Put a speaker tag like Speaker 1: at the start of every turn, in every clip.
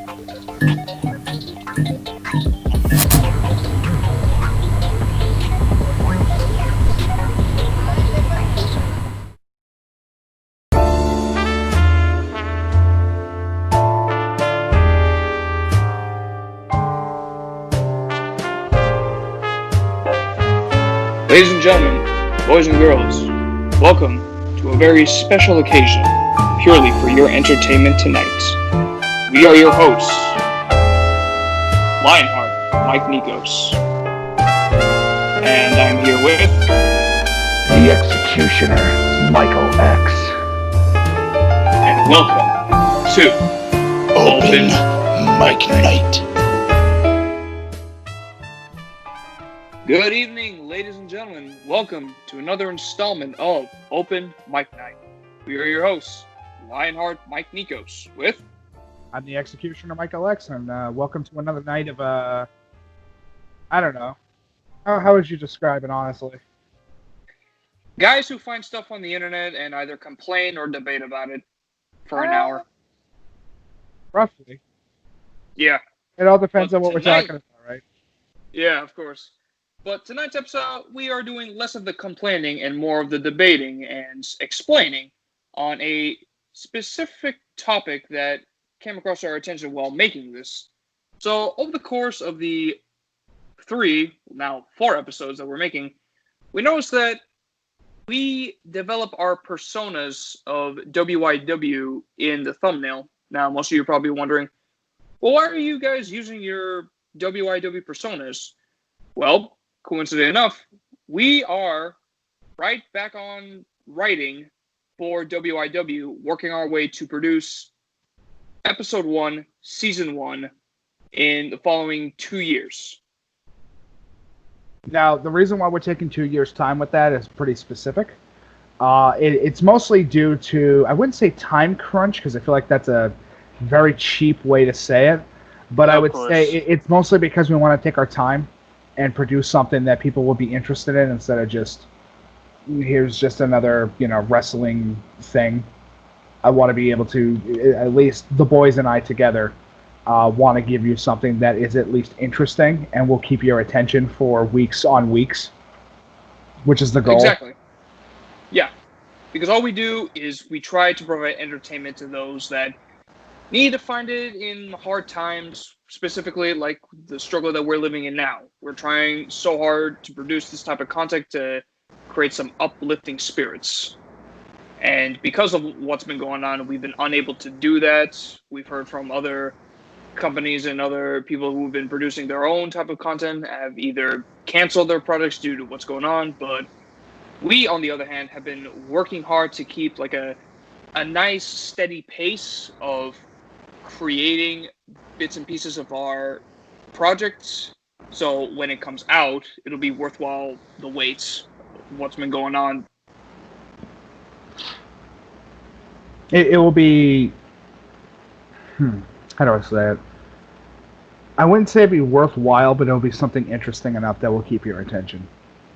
Speaker 1: Ladies and gentlemen, boys and girls, welcome to a very special occasion, purely for your entertainment tonight. We are your hosts, Lionheart, Mike Nikos, and I'm here with
Speaker 2: the Executioner, Michael X.
Speaker 1: And welcome to
Speaker 3: Open Mic Night.
Speaker 1: Good evening, ladies and gentlemen. Welcome to another installment of Open Mic Night. We are your hosts, Lionheart, Mike Nikos, with...
Speaker 4: I'm the Executioner, Michael X, and welcome to another night of, I don't know. How would you describe it, honestly?
Speaker 1: Guys who find stuff on the internet and either complain or debate about it for an hour.
Speaker 4: Roughly.
Speaker 1: Yeah.
Speaker 4: It all depends on what we're talking about, right?
Speaker 1: Yeah, of course. But tonight's episode, we are doing less of the complaining and more of the debating and explaining on a specific topic that came across our attention while making this. So, over the course of the 4 episodes that we're making, we noticed that we develop our personas of WYW in the thumbnail. Now, most of you are probably wondering, well, why are you guys using your WYW personas? Well, coincidentally enough, we are right back on writing for WYW, working our way to produce Episode 1, Season 1 in the following 2 years.
Speaker 4: Now, the reason why we're taking 2 years' time with that is pretty specific. It's mostly due to, I wouldn't say time crunch, because I feel like that's a very cheap way to say it, but I would say it's mostly because we want to take our time and produce something that people will be interested in instead of just, here's just another, wrestling thing. I want to be able to, at least the boys and I together, want to give you something that is at least interesting and will keep your attention for weeks on weeks, which is the goal.
Speaker 1: Exactly. Yeah. Because all we do is we try to provide entertainment to those that need to find it in hard times, specifically like the struggle that we're living in now. We're trying so hard to produce this type of content to create some uplifting spirits. And because of what's been going on, we've been unable to do that. We've heard from other companies and other people who've been producing their own type of content have either canceled their products due to what's going on, but we, on the other hand, have been working hard to keep like a nice steady pace of creating bits and pieces of our projects, so when it comes out, it'll be worthwhile the wait. What's been going on?
Speaker 4: It will be, how do I say it? I wouldn't say it'd be worthwhile, but it'll be something interesting enough that will keep your attention.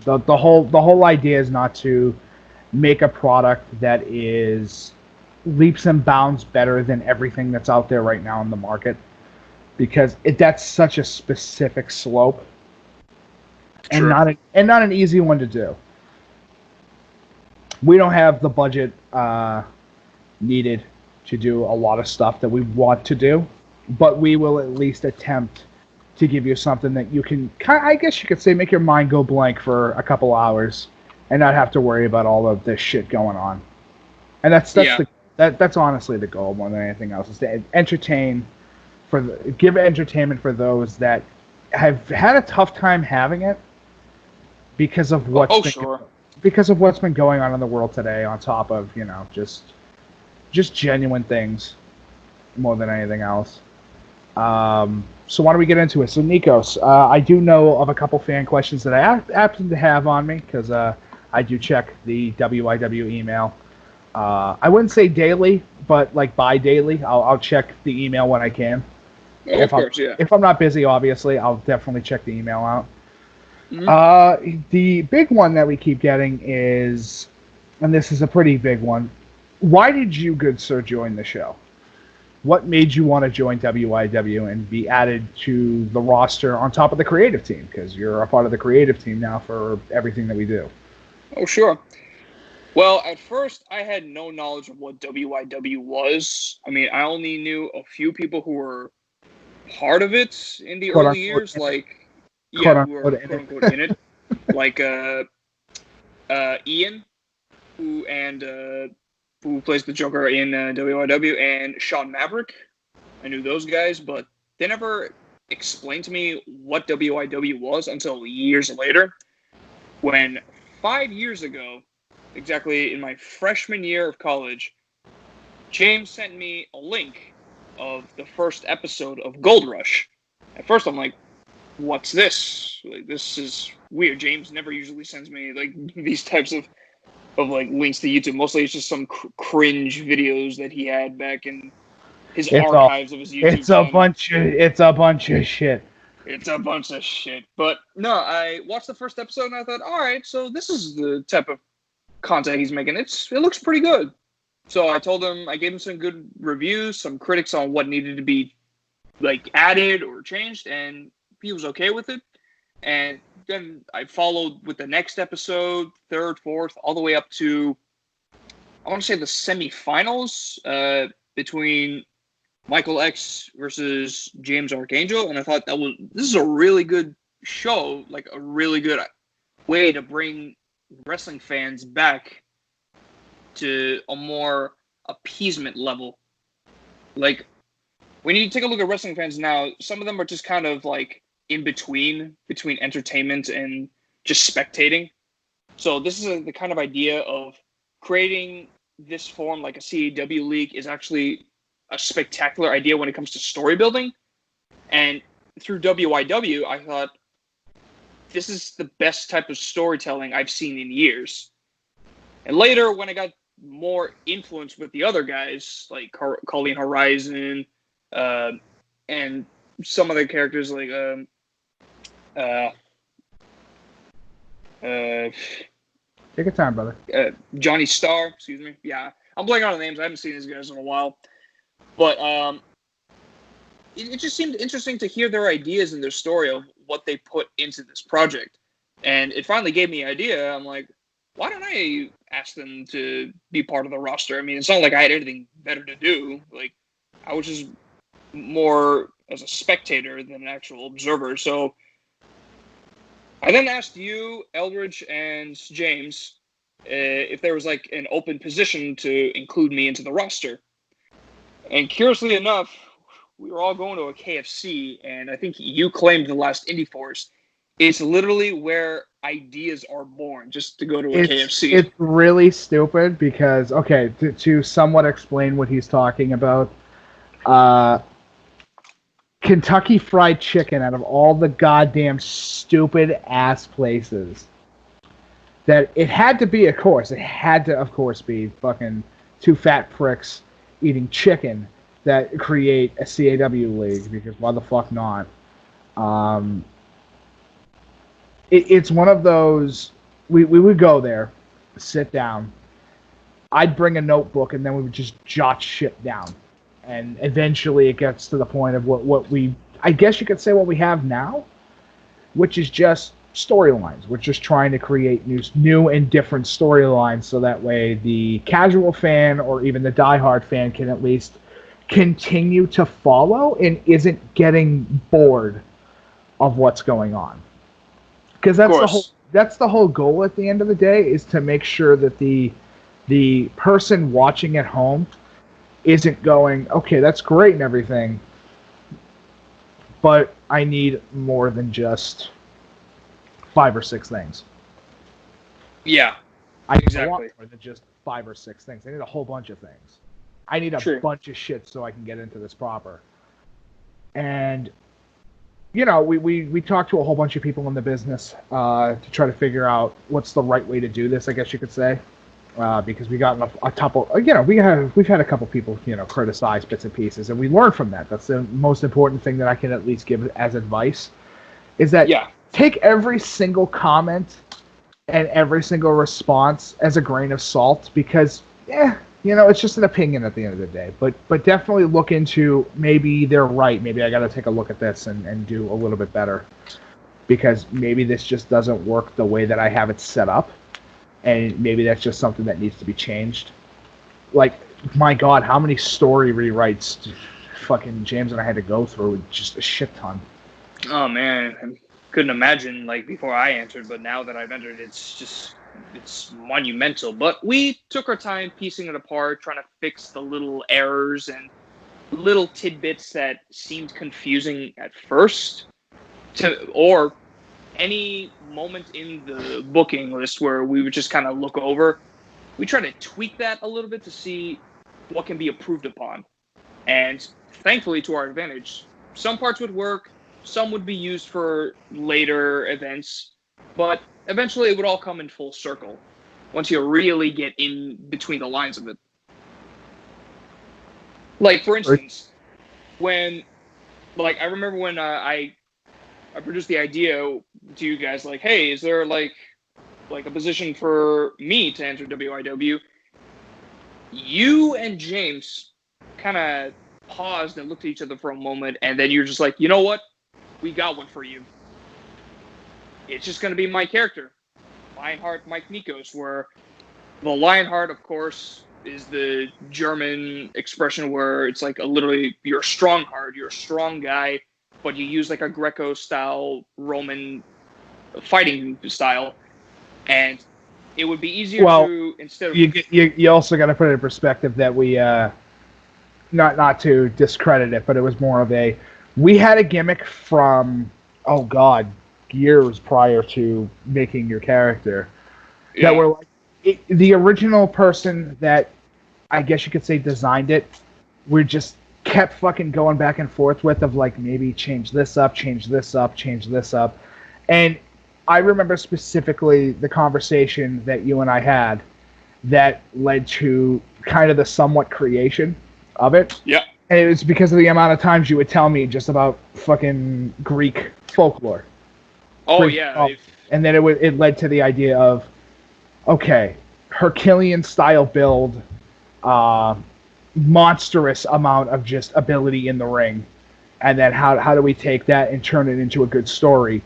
Speaker 4: The whole idea is not to make a product that is leaps and bounds better than everything that's out there right now in the market, because that's such a specific slope and not an easy one to do. We don't have the budget needed to do a lot of stuff that we want to do, but we will at least attempt to give you something that you can, I guess you could say, make your mind go blank for a couple hours and not have to worry about all of this shit going on. And that's honestly the goal more than anything else, is to give entertainment for those that have had a tough time having it because of what's been going on in the world today, on top of, just genuine things more than anything else. So why don't we get into it? So Nikos, I do know of a couple fan questions that I happen to have on me, because I do check the WYW email. I wouldn't say daily, but like bi-daily. I'll check the email when I can.
Speaker 1: Yeah, of course, yeah.
Speaker 4: If I'm not busy, obviously, I'll definitely check the email out.
Speaker 1: Mm-hmm.
Speaker 4: The big one that we keep getting is, and this is a pretty big one, why did you, good sir, join the show? what made you want to join WYW and be added to the roster on top of the creative team? Because you're a part of the creative team now for everything that we do.
Speaker 1: Oh, sure. Well, at first, I had no knowledge of what WYW was. I mean, I only knew a few people who were part of it in the
Speaker 4: Quote,
Speaker 1: early
Speaker 4: unquote,
Speaker 1: years, like, yeah, who were
Speaker 4: quote,
Speaker 1: quote-unquote in it. Like Ian, who plays the Joker in WYW, and Sean Maverick. I knew those guys, but they never explained to me what WYW was until years later, when 5 years ago, exactly in my freshman year of college, James sent me a link of the first episode of Gold Rush. At first, I'm like, what's this? Like, this is weird. James never usually sends me like these types of like links to YouTube. Mostly it's just some cringe videos that he had back in his archives of his YouTube channel.
Speaker 4: It's a bunch of shit.
Speaker 1: It's a bunch of shit. But no, I watched the first episode and I thought, all right, so this is the type of content he's making. It looks pretty good. So I gave him some good reviews, some critics on what needed to be like added or changed, and he was okay with it. And then I followed with the next episode, third, fourth, all the way up to, I want to say, the semifinals between Michael X versus James Archangel. And I thought this is a really good show, like a really good way to bring wrestling fans back to a more appeasement level. Like, when you take a look at wrestling fans now, some of them are just kind of like in between entertainment and just spectating. So this is the kind of idea of creating this form like a CAW league is actually a spectacular idea when it comes to story building. And through WYW, I thought, this is the best type of storytelling I've seen in years. And later, when I got more influence with the other guys, like Colleen Horizon, and some other characters like
Speaker 4: take your time, brother.
Speaker 1: Johnny Starr, excuse me. Yeah, I'm blanking on the names. I haven't seen these guys in a while. But it just seemed interesting to hear their ideas and their story of what they put into this project. And it finally gave me an idea. I'm like, why don't I ask them to be part of the roster? I mean, it's not like I had anything better to do. Like, I was just more as a spectator than an actual observer. So I then asked you, Eldridge, and James if there was like an open position to include me into the roster. And curiously enough, we were all going to a KFC, and I think you claimed the last Indie Force. It's literally where ideas are born, just to go to a KFC.
Speaker 4: It's really stupid because, okay, to somewhat explain what he's talking about, Kentucky Fried Chicken, out of all the goddamn stupid ass places, that it had to be, of course, be fucking two fat pricks eating chicken that create a CAW league, because why the fuck not? It's one of those, we would go there, sit down, I'd bring a notebook, and then we would just jot shit down. And eventually it gets to the point of what we, I guess you could say what we have now, which is just storylines. We're just trying to create new and different storylines, so that way the casual fan or even the diehard fan can at least continue to follow and isn't getting bored of what's going on. Because that's the whole goal at the end of the day, is to make sure that the person watching at home isn't going, okay, that's great and everything, but I need more than just 5 or 6 things.
Speaker 1: Yeah,
Speaker 4: I
Speaker 1: exactly.
Speaker 4: want more than just 5 or 6 things. I need a whole bunch of things. I need a bunch of shit so I can get into this proper. And, you know, we talked to a whole bunch of people in the business to try to figure out what's the right way to do this, I guess you could say. Because we got a couple, you know, we've had a couple people, you know, criticize bits and pieces, and we learn from that. That's the most important thing that I can at least give as advice, is that take every single comment and every single response as a grain of salt, because it's just an opinion at the end of the day. But definitely look into, maybe they're right. Maybe I got to take a look at this and do a little bit better, because maybe this just doesn't work the way that I have it set up, and maybe that's just something that needs to be changed. Like, my God, how many story rewrites did fucking James and I had to go through? Just a shit ton.
Speaker 1: Oh man, I couldn't imagine like before I entered, but now that I've entered, it's monumental. But we took our time piecing it apart, trying to fix the little errors and little tidbits that seemed confusing at first, or any moment in the booking list where we would just kind of look over. We try to tweak that a little bit to see what can be improved upon. And thankfully, to our advantage, some parts would work, some would be used for later events, but eventually it would all come in full circle once you really get in between the lines of it. Like, for instance, I remember when I produced the idea to you guys, like, hey, is there like a position for me to enter WYW? You and James kind of paused and looked at each other for a moment, and then you're just like, you know what? We got one for you. It's just going to be my character, Lionheart Mike Nikos, where the Lionheart, of course, is the German expression where it's like literally you're a strong heart, you're a strong guy, but you use like a Greco-style Roman fighting style. And it would be easier to, instead of...
Speaker 4: You also got to put it in perspective that we, not to discredit it, but it was more of we had a gimmick from, oh God, years prior to making your character, that were like, the original person that, I guess you could say, designed it, we just kept fucking going back and forth with, of like, maybe change this up, change this up, change this up. And I remember specifically the conversation that you and I had that led to kind of the somewhat creation of it.
Speaker 1: Yeah.
Speaker 4: And it was because of the amount of times you would tell me just about fucking Greek folklore.
Speaker 1: Oh,
Speaker 4: Greek
Speaker 1: yeah.
Speaker 4: folk. And then it led to the idea of, okay, Herculean-style build, monstrous amount of just ability in the ring. And then how do we take that and turn it into a good story?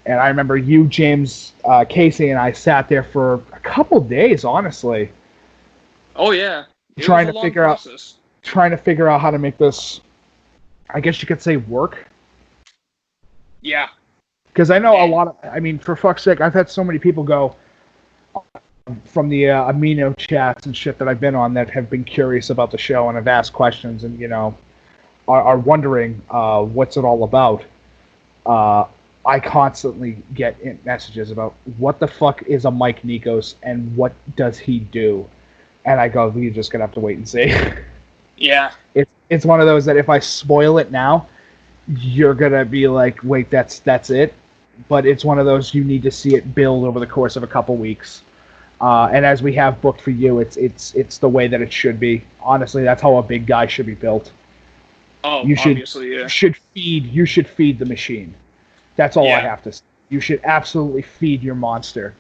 Speaker 4: And I remember you, James, Casey, and I sat there for a couple days, honestly.
Speaker 1: Oh, yeah.
Speaker 4: Trying to figure out how to make this, I guess you could say, work.
Speaker 1: Yeah.
Speaker 4: Because I know a lot of, I mean, for fuck's sake, I've had so many people go from the amino chats and shit that I've been on that have been curious about the show and have asked questions and, are wondering what's it all about. I constantly get messages about what the fuck is a Mike Nikos and what does he do? And I go, you're just going to have to wait and see.
Speaker 1: Yeah.
Speaker 4: It's one of those that if I spoil it now, you're going to be like, wait, that's it. But it's one of those you need to see it build over the course of a couple weeks. And as we have booked for you, it's the way that it should be. Honestly, that's how a big guy should be built.
Speaker 1: Oh, obviously, yeah.
Speaker 4: You should feed the machine. That's all I have to say. You should absolutely feed your monster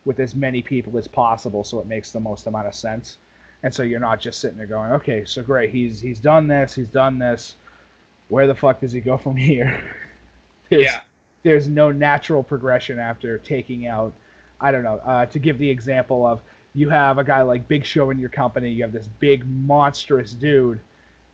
Speaker 4: with as many people as possible so it makes the most amount of sense. And so you're not just sitting there going, okay, so great, he's done this. Where the fuck does he go from here? There's no natural progression after taking out, I don't know, to give the example of, you have a guy like Big Show in your company, you have this big monstrous dude,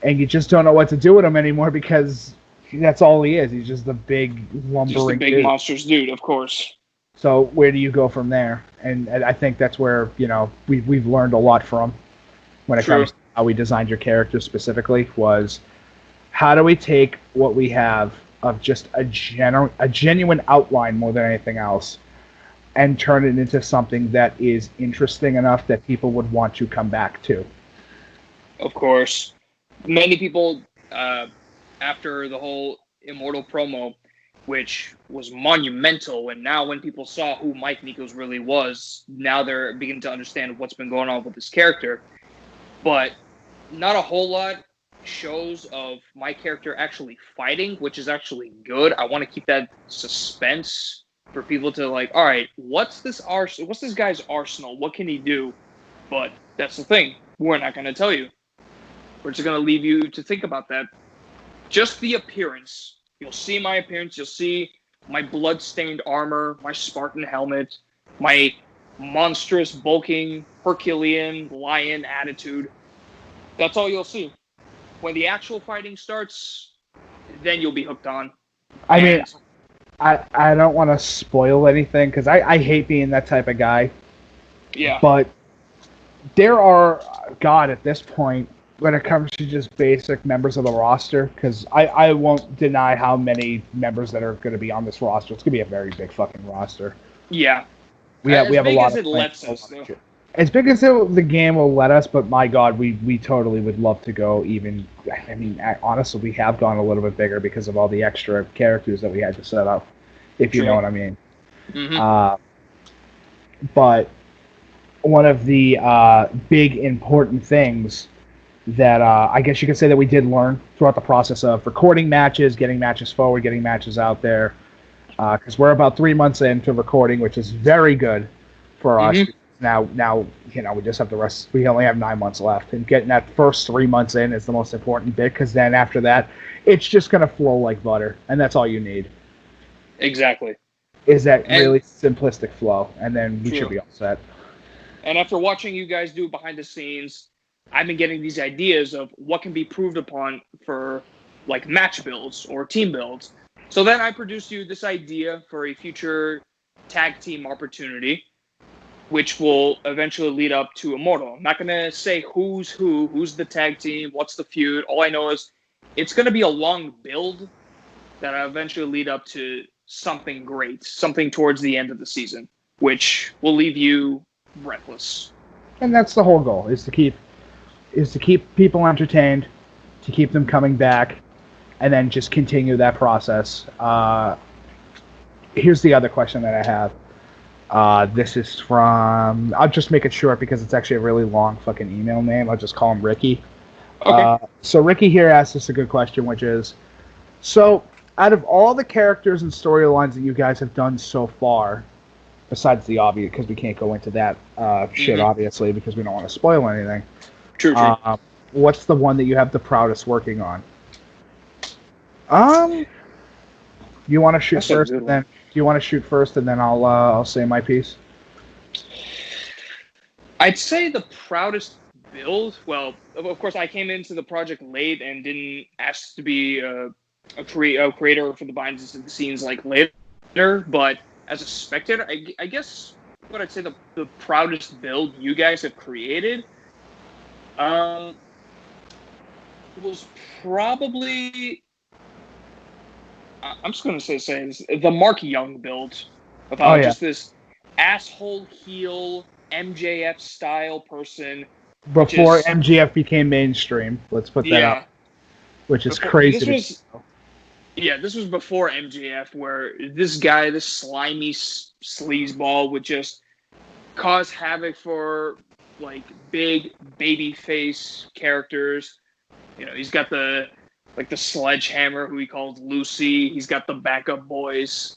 Speaker 4: and you just don't know what to do with him anymore because that's all he is. He's just a big lumbering
Speaker 1: just a big
Speaker 4: dude.
Speaker 1: monstrous dude, of course.
Speaker 4: So where do you go from there? And I think that's where, we've learned a lot from when it comes to how we designed your character specifically, was how do we take what we have of just a genuine outline more than anything else and turn it into something that is interesting enough that people would want to come back to.
Speaker 1: Of course. Many people, after the whole Immortal Promo, which was monumental, and now when people saw who Mike Nikos really was, now they're beginning to understand what's been going on with this character. But not a whole lot shows of my character actually fighting, which is actually good. I want to keep that suspense for people to like, all right, what's this guy's arsenal? What can he do? But that's the thing. We're not going to tell you. We're just going to leave you to think about that. Just the appearance. You'll see my appearance. You'll see my blood-stained armor, my Spartan helmet, my monstrous, bulking, Herculean, lion attitude. That's all you'll see. When the actual fighting starts, then you'll be hooked on.
Speaker 4: I mean, I don't want to spoil anything because I hate being that type of guy.
Speaker 1: Yeah.
Speaker 4: But there are, God, at this point, when it comes to just basic members of the roster, because I won't deny how many members that are going to be on this roster. It's going to be a very big fucking roster.
Speaker 1: Yeah.
Speaker 4: We have a lot of
Speaker 1: lets us, though.
Speaker 4: As big as the game will let us, but my God, we totally would love to go even. I mean, honestly, we have gone a little bit bigger because of all the extra characters that we had to set up, if you know what I mean.
Speaker 1: Mm-hmm.
Speaker 4: But one of the big important things that I guess you could say that we did learn throughout the process of recording matches, getting matches forward, getting matches out there, because we're about 3 months into recording, which is very good for us. Now, we just have the rest. We only have 9 months left, and getting that first 3 months in is the most important bit, because then after that, it's just gonna flow like butter, and that's all you need.
Speaker 1: Exactly.
Speaker 4: Is that really simplistic flow, and then we should be all set.
Speaker 1: And after watching you guys do behind the scenes, I've been getting these ideas of what can be proved upon for like match builds or team builds. So then I produced you this idea for a future tag team opportunity, which will eventually lead up to Immortal. I'm not going to say who's the tag team, what's the feud. All I know is it's going to be a long build that'll eventually lead up to something great, something towards the end of the season, which will leave you breathless.
Speaker 4: And that's the whole goal, is to keep people entertained, to keep them coming back, and then just continue that process. Here's the other question that I have. This is from... I'll just make it short because it's actually a really long fucking email name. I'll just call him Ricky.
Speaker 1: Okay.
Speaker 4: So Ricky here asked us a good question, which is, so out of all the characters and storylines that you guys have done so far, besides the obvious, because we can't go into that shit, obviously, because we don't want to spoil anything.
Speaker 1: True.
Speaker 4: What's the one that you have the proudest working on? You want to shoot first, and then you want to shoot first, and then I'll say my piece.
Speaker 1: I'd say the proudest build. Well, of course, I came into the project late and didn't ask to be a creator for the behind the scenes like later. But as a spectator, I guess what I'd say the proudest build you guys have created. Was probably I'm just going to say this, the Mark Young build of how just this asshole heel MJF style person
Speaker 4: before MJF became mainstream. Let's put that up, which is crazy.
Speaker 1: This was before MJF, where this guy, this slimy sleazeball, would just cause havoc for like big baby face characters. You know, he's got the sledgehammer who he calls Lucy. He's got the backup boys.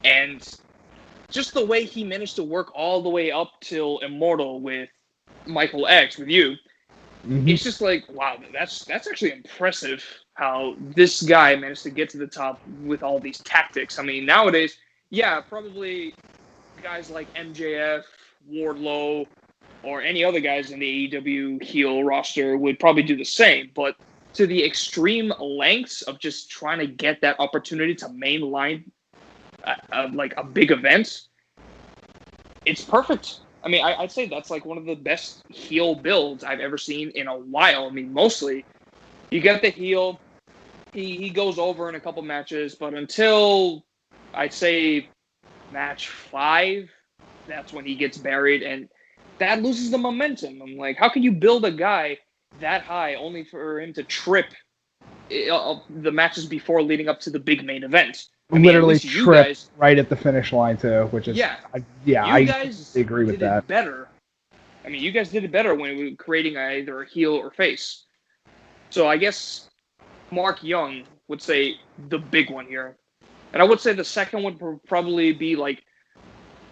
Speaker 1: And just the way he managed to work all the way up till Immortal with Michael X, with you. It's just like, wow, that's actually impressive how this guy managed to get to the top with all these tactics. I mean, nowadays, probably guys like MJF, Wardlow, or any other guys in the AEW heel roster would probably do the same. But to the extreme lengths of just trying to get that opportunity to mainline like a big event, it's perfect. I mean, I'd say that's like one of the best heel builds I've ever seen in a while. I mean, mostly you get the heel, he goes over in a couple matches, but until I'd say match 5, that's when he gets buried, and that loses the momentum. I'm like, how can you build a guy that high only for him to trip the matches before leading up to the big main event? I mean,
Speaker 4: literally tripped right at the finish line too, which is I agree with that.
Speaker 1: Better. I mean, you guys did it better when we were creating either a heel or face. So I guess Mark Young would say the big one here, and I would say the second one would probably be like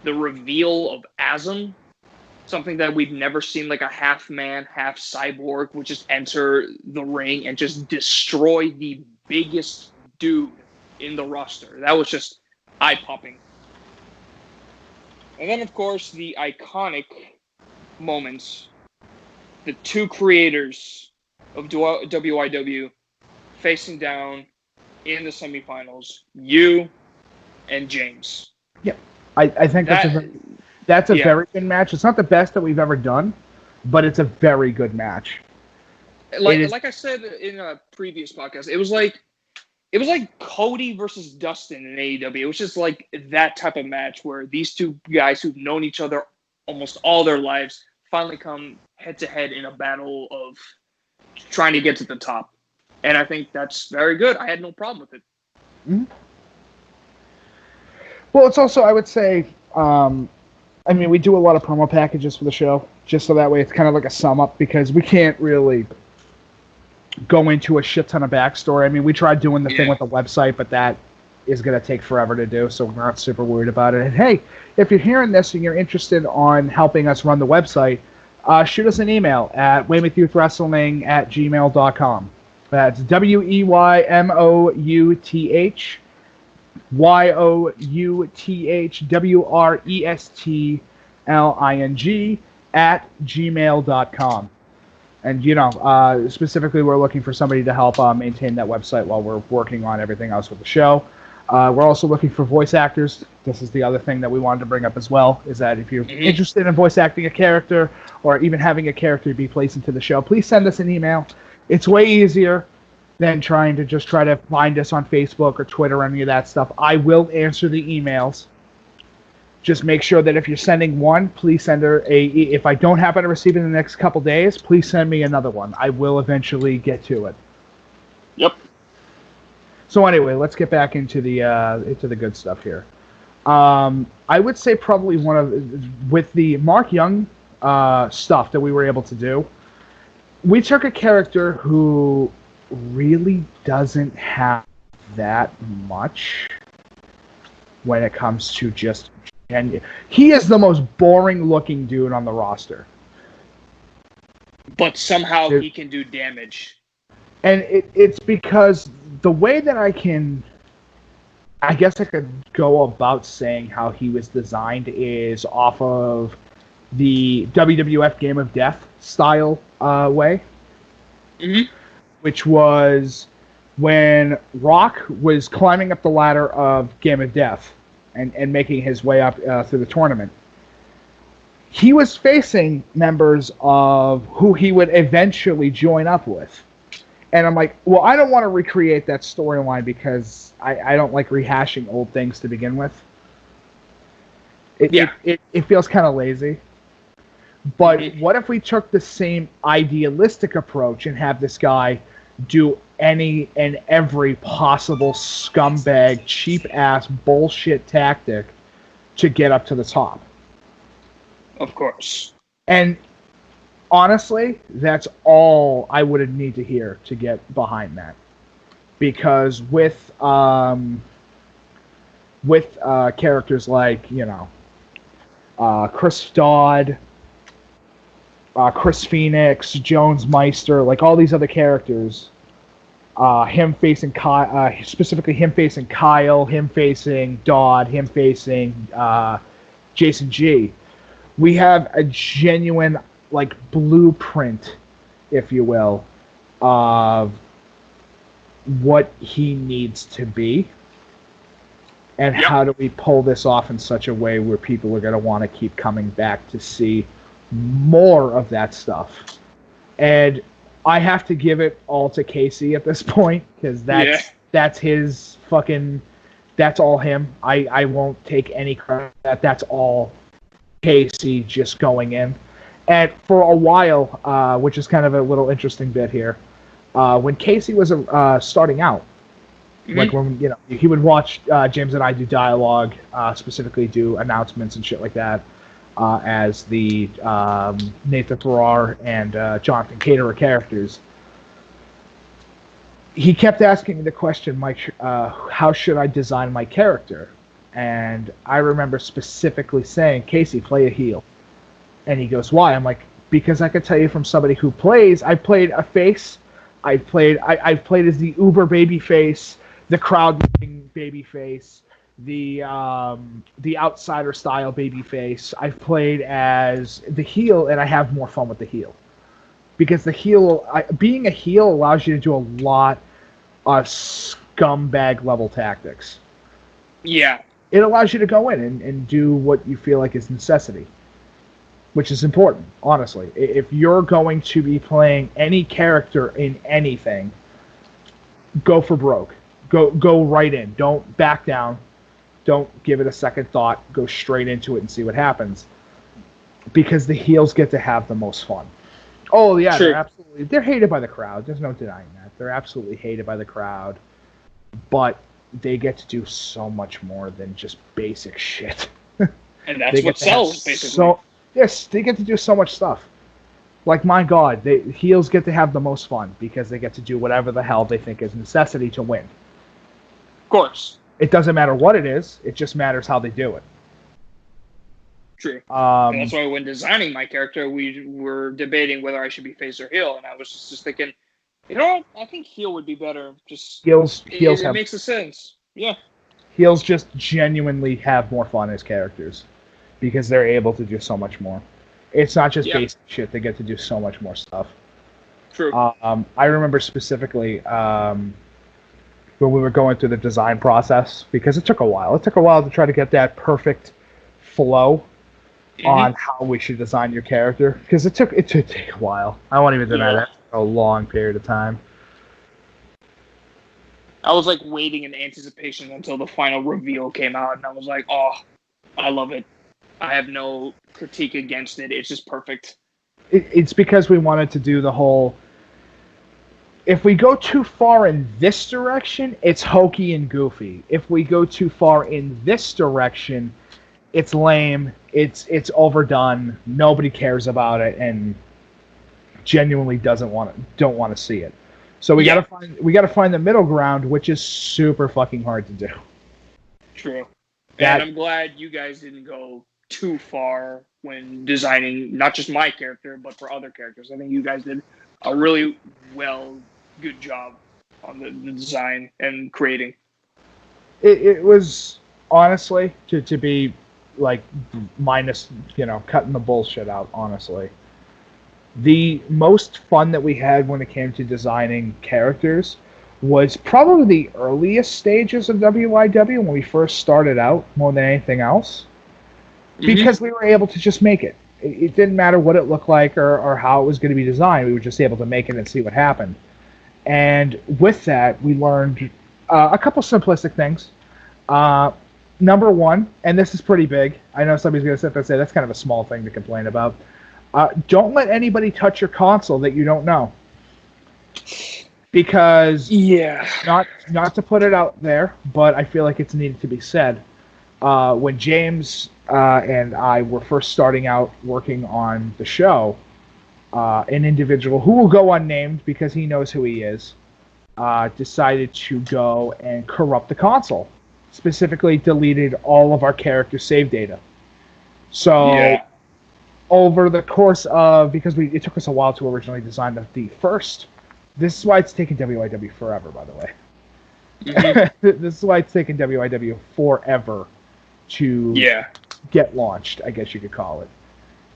Speaker 1: the reveal of Asm. something that we've never seen, like a half man, half cyborg, would just enter the ring and just destroy the biggest dude in the roster. That was just eye-popping. And then, of course, the iconic moments. The two creators of WYW facing down in the semifinals, you and James.
Speaker 4: Yep. I think that's a very good match. It's not the best that we've ever done, but it's a very good match.
Speaker 1: Like I said in a previous podcast, it was like Cody versus Dustin in AEW. It was just like that type of match where these two guys who've known each other almost all their lives finally come head to head in a battle of trying to get to the top. And I think that's very good. I had no problem with it.
Speaker 4: Mm-hmm. Well, it's also, I would say, I mean, we do a lot of promo packages for the show, just so that way it's kind of like a sum up, because we can't really go into a shit ton of backstory. I mean, we tried doing the thing with the website, but that is going to take forever to do, so we're not super worried about it. And hey, if you're hearing this and you're interested on helping us run the website, shoot us an email at weymouthYouthWrestling@gmail.com. That's WEYMOUTHWRESTLING@gmail.com. And, specifically we're looking for somebody to help maintain that website while we're working on everything else with the show. We're also looking for voice actors. This is the other thing that we wanted to bring up as well, is that if you're interested in voice acting a character or even having a character be placed into the show, please send us an email. It's way easier than trying to just try to find us on Facebook or Twitter or any of that stuff. I will answer the emails. Just make sure that if you're sending one, please send her if I don't happen to receive it in the next couple days, please send me another one. I will eventually get to it.
Speaker 1: Yep.
Speaker 4: So anyway, let's get back into the good stuff here. I would say probably with the Mark Young stuff that we were able to do, we took a character who really doesn't have that much when it comes to just... And he is the most boring looking dude on the roster.
Speaker 1: But somehow he can do damage.
Speaker 4: And it's because the way that I could go about saying how he was designed is off of the WWF Game of Death style way.
Speaker 1: Mm-hmm.
Speaker 4: Which was when Rock was climbing up the ladder of Game of Death and making his way up through the tournament. He was facing members of who he would eventually join up with. And I'm like, well, I don't want to recreate that storyline because I don't like rehashing old things to begin with. It feels kind of lazy. But what if we took the same idealistic approach and have this guy do any and every possible scumbag, cheap-ass bullshit tactic to get up to the top?
Speaker 1: Of course.
Speaker 4: And honestly, that's all I would need to hear to get behind that. Because with characters like, Chris Dodd, Chris Phoenix, Jones Meister, like all these other characters, him facing Kyle, specifically him facing Kyle, him facing Dodd, him facing Jason G. We have a genuine blueprint, if you will, of what he needs to be. And how do we pull this off in such a way where people are going to want to keep coming back to see more of that stuff? And I have to give it all to Casey at this point, because that's his fucking... That's all him. I won't take any credit. That's all Casey just going in. And for a while, which is kind of a little interesting bit here, when Casey was starting out, like when he would watch James and I do dialogue, specifically do announcements and shit like that, as the Nathan Farrar and Jonathan Caterer characters. He kept asking me the question, Mike, how should I design my character? And I remember specifically saying, Casey, play a heel. And he goes, why? I'm like, because I could tell you from somebody who plays. I played a face. I've played as the uber baby face, the crowd baby face, the outsider style baby face. I've played as the heel, and I have more fun with the heel. Because the heel, being a heel allows you to do a lot of scumbag level tactics.
Speaker 1: Yeah.
Speaker 4: It allows you to go in and do what you feel like is necessity, which is important, honestly. If you're going to be playing any character in anything, go for broke. Go right in. Don't back down. Don't give it a second thought. Go straight into it and see what happens. Because the heels get to have the most fun. Oh yeah,
Speaker 1: Sure.
Speaker 4: they're hated by the crowd. There's no denying that. They're absolutely hated by the crowd. But they get to do so much more than just basic shit.
Speaker 1: And that's what sells, basically.
Speaker 4: Yes, they get to do so much stuff. Like, my God, heels get to have the most fun because they get to do whatever the hell they think is necessity to win.
Speaker 1: Of course.
Speaker 4: It doesn't matter what it is. It just matters how they do it.
Speaker 1: True. And that's why when designing my character, we were debating whether I should be face or heel, and I was just thinking, you know what? I think heel would be better. Just
Speaker 4: heels
Speaker 1: it makes a sense. Yeah.
Speaker 4: Heels just genuinely have more fun as characters because they're able to do so much more. It's not just basic shit. They get to do so much more stuff.
Speaker 1: True.
Speaker 4: I remember specifically when we were going through the design process, because it took a while. It took a while to try to get that perfect flow on how we should design your character, because it took take a while. I won't even deny that. A long period of time.
Speaker 1: I was like waiting in anticipation until the final reveal came out, and I was like, oh, I love it. I have no critique against it. It's just perfect.
Speaker 4: It's because we wanted to do the whole, if we go too far in this direction, it's hokey and goofy. If we go too far in this direction, it's lame, it's overdone, nobody cares about it, and genuinely don't want to see it. So we gotta find the middle ground, which is super fucking hard to do.
Speaker 1: True. And I'm glad you guys didn't go too far when designing not just my character, but for other characters. I think you guys did a really good job on the design and creating.
Speaker 4: It was, honestly, to be like minus, cutting the bullshit out, honestly, the most fun that we had when it came to designing characters was probably the earliest stages of WYW when we first started out, more than anything else, because we were able to just make it. It didn't matter what it looked like or how it was going to be designed. We were just able to make it and see what happened. And with that, we learned a couple simplistic things. Number one, and this is pretty big. I know somebody's going to sit there and say that's kind of a small thing to complain about. Don't let anybody touch your console that you don't know. Because, not to put it out there, but I feel like it's needed to be said. When James and I were first starting out working on the show, an individual who will go unnamed because he knows who he is, decided to go and corrupt the console. Specifically deleted all of our character save data. So, over the course of, because it took us a while to originally design the first, this is why it's taken WYW forever, by the way. This is why it's taken WYW forever to get launched, I guess you could call it.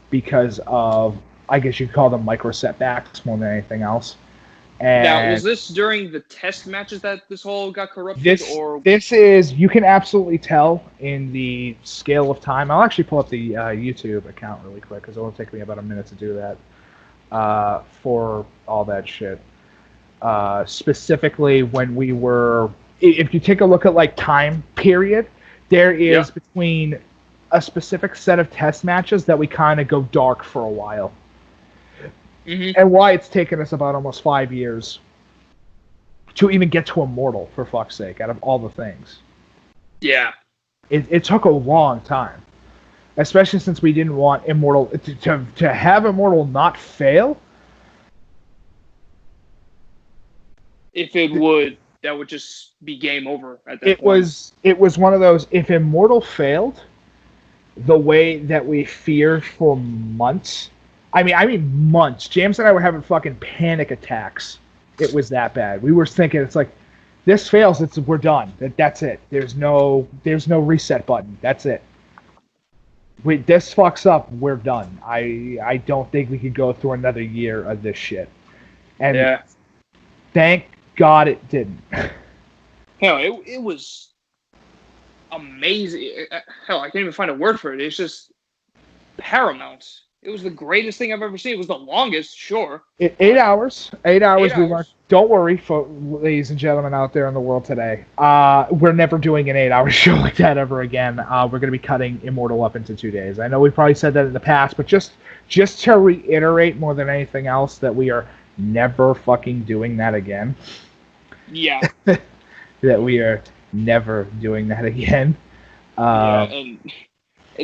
Speaker 4: Because of, I guess you could call them micro setbacks more than anything else. And
Speaker 1: now, was this during the test matches that this whole got corrupted?
Speaker 4: This is, you can absolutely tell in the scale of time. I'll actually pull up the YouTube account really quick because it will take me about a minute to do that for all that shit. Specifically when we were, if you take a look at like time period, there is between a specific set of test matches that we kind of go dark for a while. And why it's taken us about almost 5 years to even get to Immortal, for fuck's sake, out of all the things.
Speaker 1: Yeah.
Speaker 4: It took a long time. Especially since we didn't want Immortal to have Immortal not fail.
Speaker 1: If it would, that would just be game over at that point.
Speaker 4: It was one of those, if Immortal failed, the way that we feared for months. I mean months. James and I were having fucking panic attacks. It was that bad. We were thinking, it's like, this fails, we're done. That's it. There's no reset button. That's it. This fucks up, we're done. I don't think we could go through another year of this shit. And thank God it didn't.
Speaker 1: Hell, it was amazing. Hell, I can't even find a word for it. It's just paramount. It was the greatest thing I've ever seen. It was the longest, sure.
Speaker 4: 8 hours. 8 hours. We weren't. Don't worry, ladies and gentlemen out there in the world today. We're never doing an 8-hour show like that ever again. We're going to be cutting Immortal up into 2 days. I know we probably said that in the past, but just to reiterate more than anything else that we are never fucking doing that again.
Speaker 1: Yeah.
Speaker 4: That we are never doing that again.
Speaker 1: And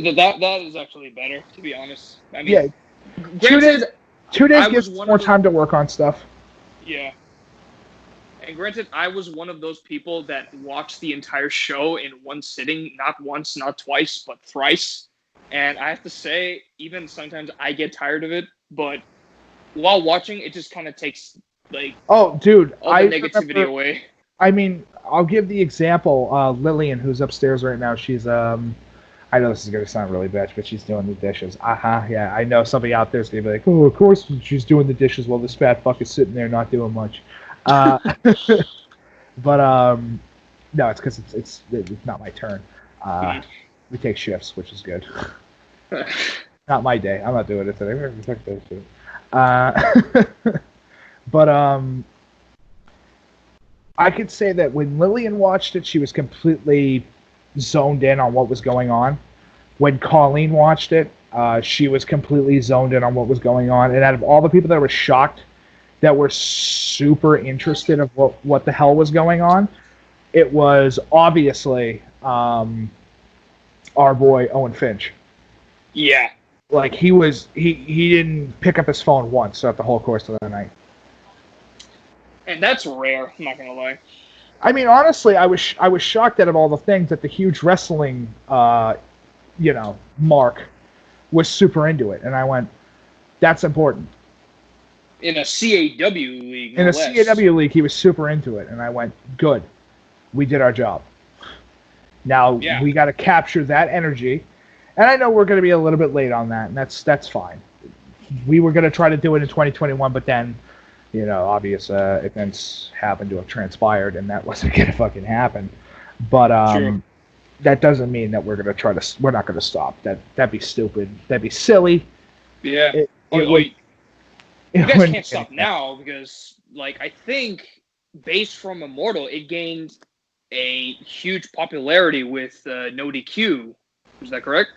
Speaker 1: that is actually better, to be honest. I mean,
Speaker 4: yeah.
Speaker 1: Granted,
Speaker 4: 2 days gives more time to work on stuff.
Speaker 1: Yeah. And granted, I was one of those people that watched the entire show in one sitting, not once, not twice, but thrice. And I have to say, even sometimes I get tired of it, but while watching, it just kind of takes, like,
Speaker 4: all the
Speaker 1: negativity away.
Speaker 4: I mean, I'll give the example, Lillian, who's upstairs right now, she's, I know this is going to sound really bad, but she's doing the dishes. Yeah, I know somebody out there is going to be like, oh, of course she's doing the dishes while this fat fuck is sitting there not doing much. But, no, it's because it's not my turn. We take shifts, which is good. Not my day. I'm not doing it today. But, I could say that when Lillian watched it, she was completely zoned in on what was going on. When Colleen watched it, she was completely zoned in on what was going on. And out of all the people that were shocked, that were super interested of what the hell was going on, it was obviously our boy Owen Finch.
Speaker 1: Yeah.
Speaker 4: Like he didn't pick up his phone once throughout the whole course of the night.
Speaker 1: And that's rare, I'm not gonna lie.
Speaker 4: I mean, honestly, I was shocked out of all the things that the huge wrestling, Mark was super into it, and I went, "That's important."
Speaker 1: In a CAW league.
Speaker 4: In a CAW league, he was super into it, and I went, "Good, we did our job." Now we got to capture that energy, and I know we're going to be a little bit late on that, and that's fine. We were going to try to do it in 2021, but then. Obvious events happened to have transpired, and that wasn't going to fucking happen. But that doesn't mean that we're not going to stop. That'd be stupid. That'd be silly.
Speaker 1: Yeah. You guys can't stop now because, I think based from Immortal, it gained a huge popularity with No DQ. Is that correct?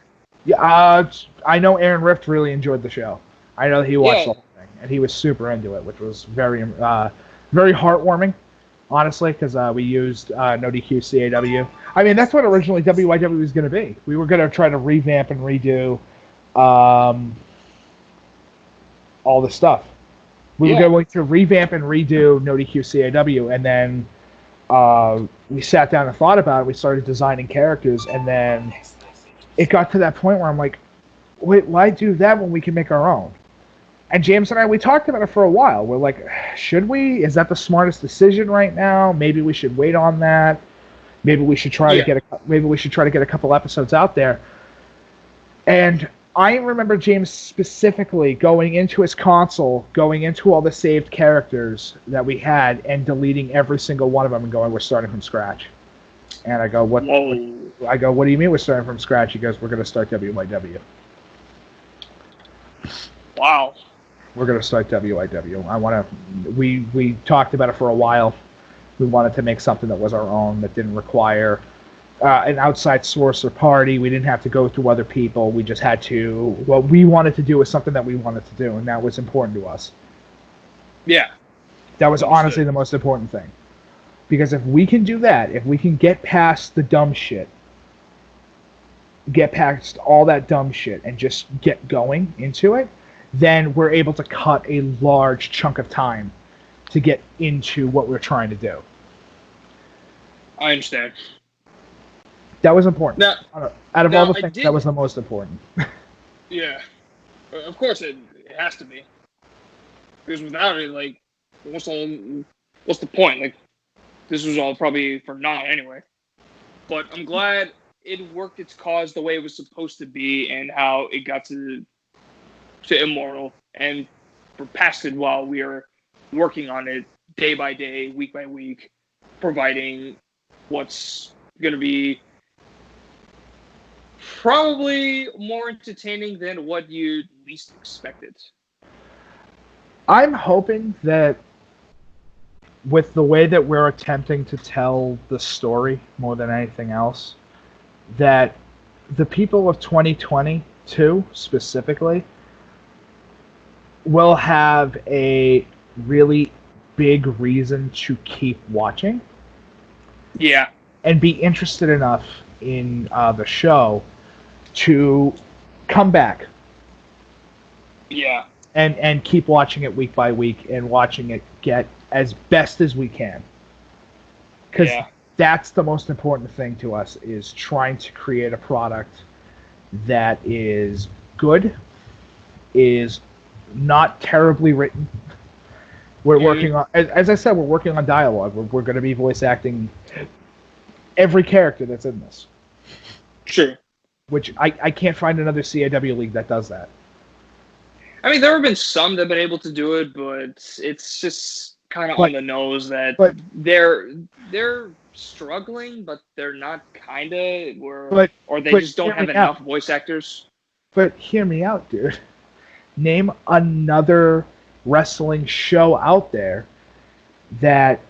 Speaker 4: Yeah. I know Aaron Rift really enjoyed the show. I know that he watched the whole thing, and he was super into it, which was very, very heartwarming, honestly, because we used No DQ CAW. I mean, that's what originally WYW was going to be. We were going to try to revamp and redo all the stuff. We were going to revamp and redo No DQ CAW, and then we sat down and thought about it. We started designing characters, and then it got to that point where I'm like, wait, why do that when we can make our own? And James and I, we talked about it for a while. We're like, should we? Is that the smartest decision right now? Maybe we should wait on that. Maybe we should try to get a couple episodes out there. And I remember James specifically going into his console, going into all the saved characters that we had, and deleting every single one of them and going, "We're starting from scratch." And I go, "What do you mean we're starting from scratch?" He goes, "We're going to start WYW."
Speaker 1: Wow.
Speaker 4: We're going to start WYW. We talked about it for a while. We wanted to make something that was our own, that didn't require an outside source or party. We didn't have to go through other people. We just had to, what we wanted to do was something that we wanted to do, and that was important to us.
Speaker 1: Yeah.
Speaker 4: That was honestly the most important thing. Because if we can do that, if we can get past the dumb shit, get past all that dumb shit and just get going into it, then we're able to cut a large chunk of time to get into what we're trying to do.
Speaker 1: I understand.
Speaker 4: That was important.
Speaker 1: Now,
Speaker 4: Out of
Speaker 1: now
Speaker 4: all the things, that was the most important.
Speaker 1: Yeah, of course it has to be. Because without it, like, what's the point? Like, this was all probably for naught anyway. But I'm glad it worked its cause the way it was supposed to be, and how it got to Immortal, and we're past it while we are working on it day by day, week by week, providing what's going to be probably more entertaining than what you least expected.
Speaker 4: I'm hoping that with the way that we're attempting to tell the story more than anything else, that the people of 2022 specifically will have a really big reason to keep watching.
Speaker 1: Yeah.
Speaker 4: And be interested enough in the show to come back.
Speaker 1: Yeah.
Speaker 4: And keep watching it week by week and watching it get as best as we can. Because that's the most important thing to us, is trying to create a product that is good, is not terribly written. We're working on, as I said, we're working on dialogue. We're going to be voice acting every character that's in this.
Speaker 1: Sure.
Speaker 4: Which I can't find another CAW league that does that.
Speaker 1: I mean, there have been some that have been able to do it, but it's just kind of on the nose that they're struggling, but they're not kind of, or they just don't have enough voice actors.
Speaker 4: But hear me out, dude. Name another wrestling show out there that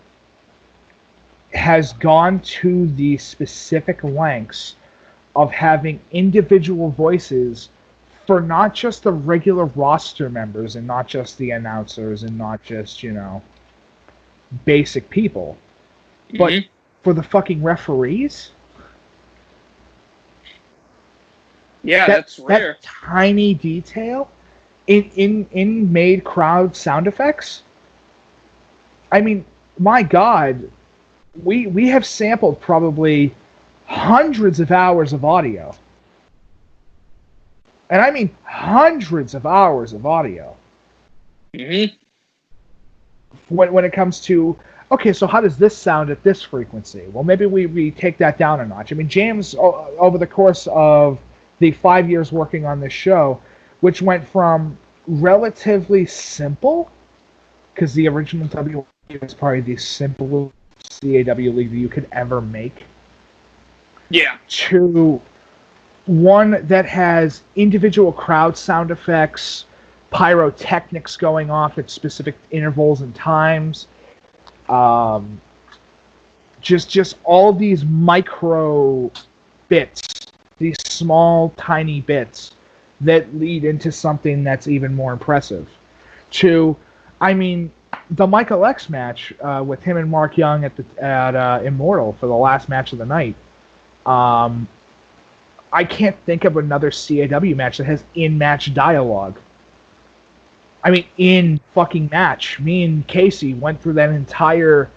Speaker 4: has gone to the specific lengths of having individual voices for not just the regular roster members and not just the announcers and not just, basic people, but for the fucking referees.
Speaker 1: Yeah, that's rare.
Speaker 4: That tiny detail in made crowd sound effects. I mean, my God, we have sampled probably hundreds of hours of audio. And I mean hundreds of hours of audio.
Speaker 1: Mm-hmm.
Speaker 4: When it comes to, okay, so how does this sound at this frequency? Well, maybe we take that down a notch. I mean, James, over the course of the 5 years working on this show, which went from relatively simple, because the original WYW is probably the simplest CAW league that you could ever make, to one that has individual crowd sound effects, pyrotechnics going off at specific intervals and times, just all these micro bits, these small, tiny bits that lead into something that's even more impressive. I mean, the Michael X match with him and Mark Young at Immortal for the last match of the night. I can't think of another CAW match that has in-match dialogue. I mean, in fucking match. Me and Casey went through that entire,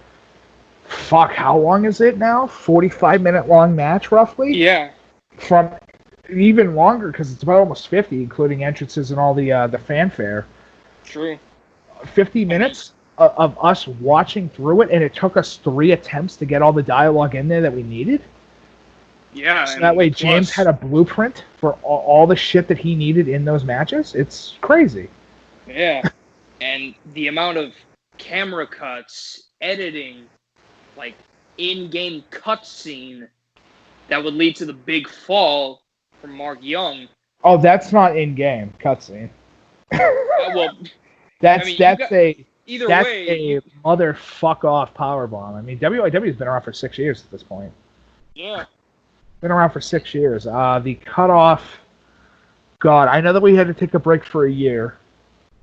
Speaker 4: how long is it now? 45-minute long match, roughly?
Speaker 1: Yeah.
Speaker 4: From even longer, because it's about almost 50, including entrances and all the fanfare.
Speaker 1: True.
Speaker 4: 50 minutes of us watching through it, and it took us 3 attempts to get all the dialogue in there that we needed.
Speaker 1: Yeah.
Speaker 4: So that way James had a blueprint for all the shit that he needed in those matches. It's crazy.
Speaker 1: Yeah. And the amount of camera cuts, editing, like in-game cutscene that would lead to the big fall from Mark Young.
Speaker 4: Oh, that's not in-game cutscene.
Speaker 1: Well,
Speaker 4: that's a motherfuck off powerbomb. I mean, WYW's been around for 6 years at this point.
Speaker 1: Yeah.
Speaker 4: Been around for 6 years. The cutoff. God, I know that we had to take a break for a year.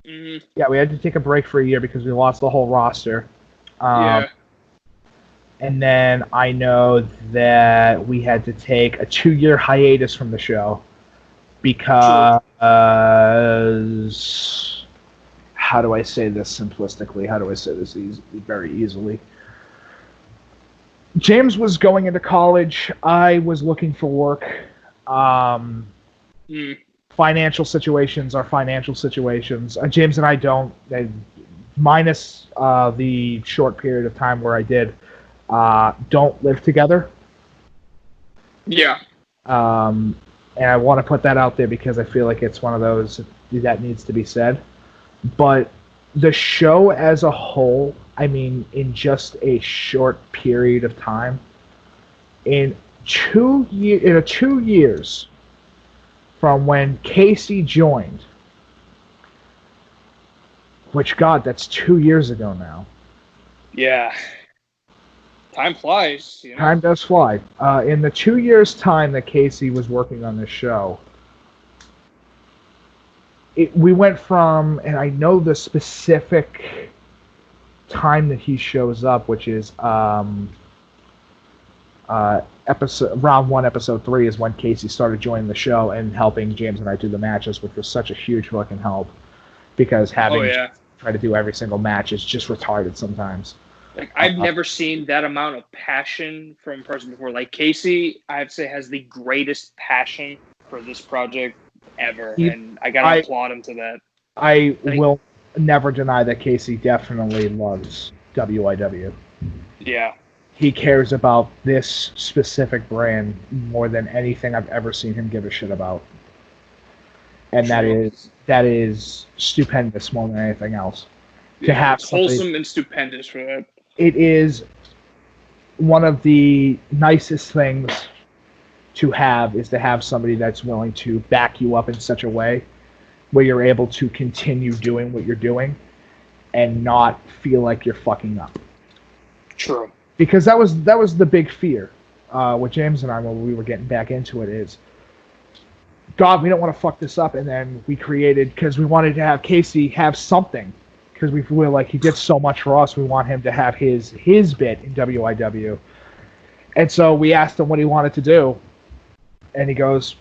Speaker 1: Mm-hmm.
Speaker 4: Yeah, we had to take a break for a year because we lost the whole roster. And then I know that we had to take a 2-year hiatus from the show because, how do I say this simplistically? How do I say this very easily? James was going into college. I was looking for work. Financial situations are financial situations. James and I don't, minus the short period of time where I did, don't live together.
Speaker 1: Yeah.
Speaker 4: And I want to put that out there because I feel like it's one of those that needs to be said. But the show as a whole, I mean, in just a short period of time, in 2 years from when Casey joined, which, God, that's 2 years ago now.
Speaker 1: Yeah. Time flies. You know?
Speaker 4: Time does fly. In the 2 years' time that Casey was working on this show, we went from, and I know the specific time that he shows up, which is round 1, episode 3 is when Casey started joining the show and helping James and I do the matches, which was such a huge fucking help because having try to do every single match is just retarded sometimes.
Speaker 1: Like, I've never seen that amount of passion from a person before. Like, Casey, I have to say, has the greatest passion for this project ever, and I gotta applaud him to that.
Speaker 4: I will never deny that Casey definitely loves WYW.
Speaker 1: Yeah.
Speaker 4: He cares about this specific brand more than anything I've ever seen him give a shit about. And that is stupendous more than anything else.
Speaker 1: Yeah, to have it's wholesome and stupendous for that.
Speaker 4: It is one of the nicest things to have is to have somebody that's willing to back you up in such a way where you're able to continue doing what you're doing and not feel like you're fucking up.
Speaker 1: True.
Speaker 4: Because that was the big fear with James and I when we were getting back into it is, God, we don't want to fuck this up. And then we created, because we wanted to have Casey have something, because we feel like he did so much for us, we want him to have his bit in WYW. And so we asked him what he wanted to do, and he goes,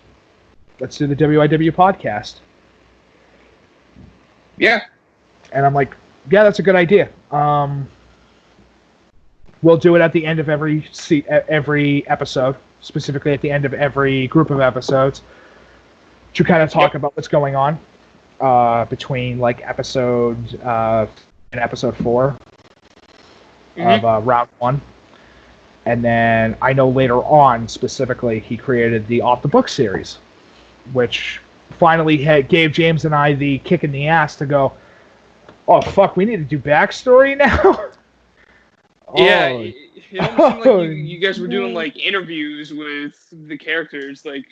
Speaker 4: let's do the WYW podcast.
Speaker 1: Yeah.
Speaker 4: And I'm like, yeah, that's a good idea. We'll do it at the end of every episode, specifically at the end of every group of episodes, to kind of talk about what's going on between like episode and episode 4 of round 1. And then I know later on, specifically, he created the Off the Book series, which finally gave James and I the kick in the ass to go, oh, fuck, we need to do backstory now?
Speaker 1: Yeah, it almost seemed like you guys were doing like interviews with the characters. Like,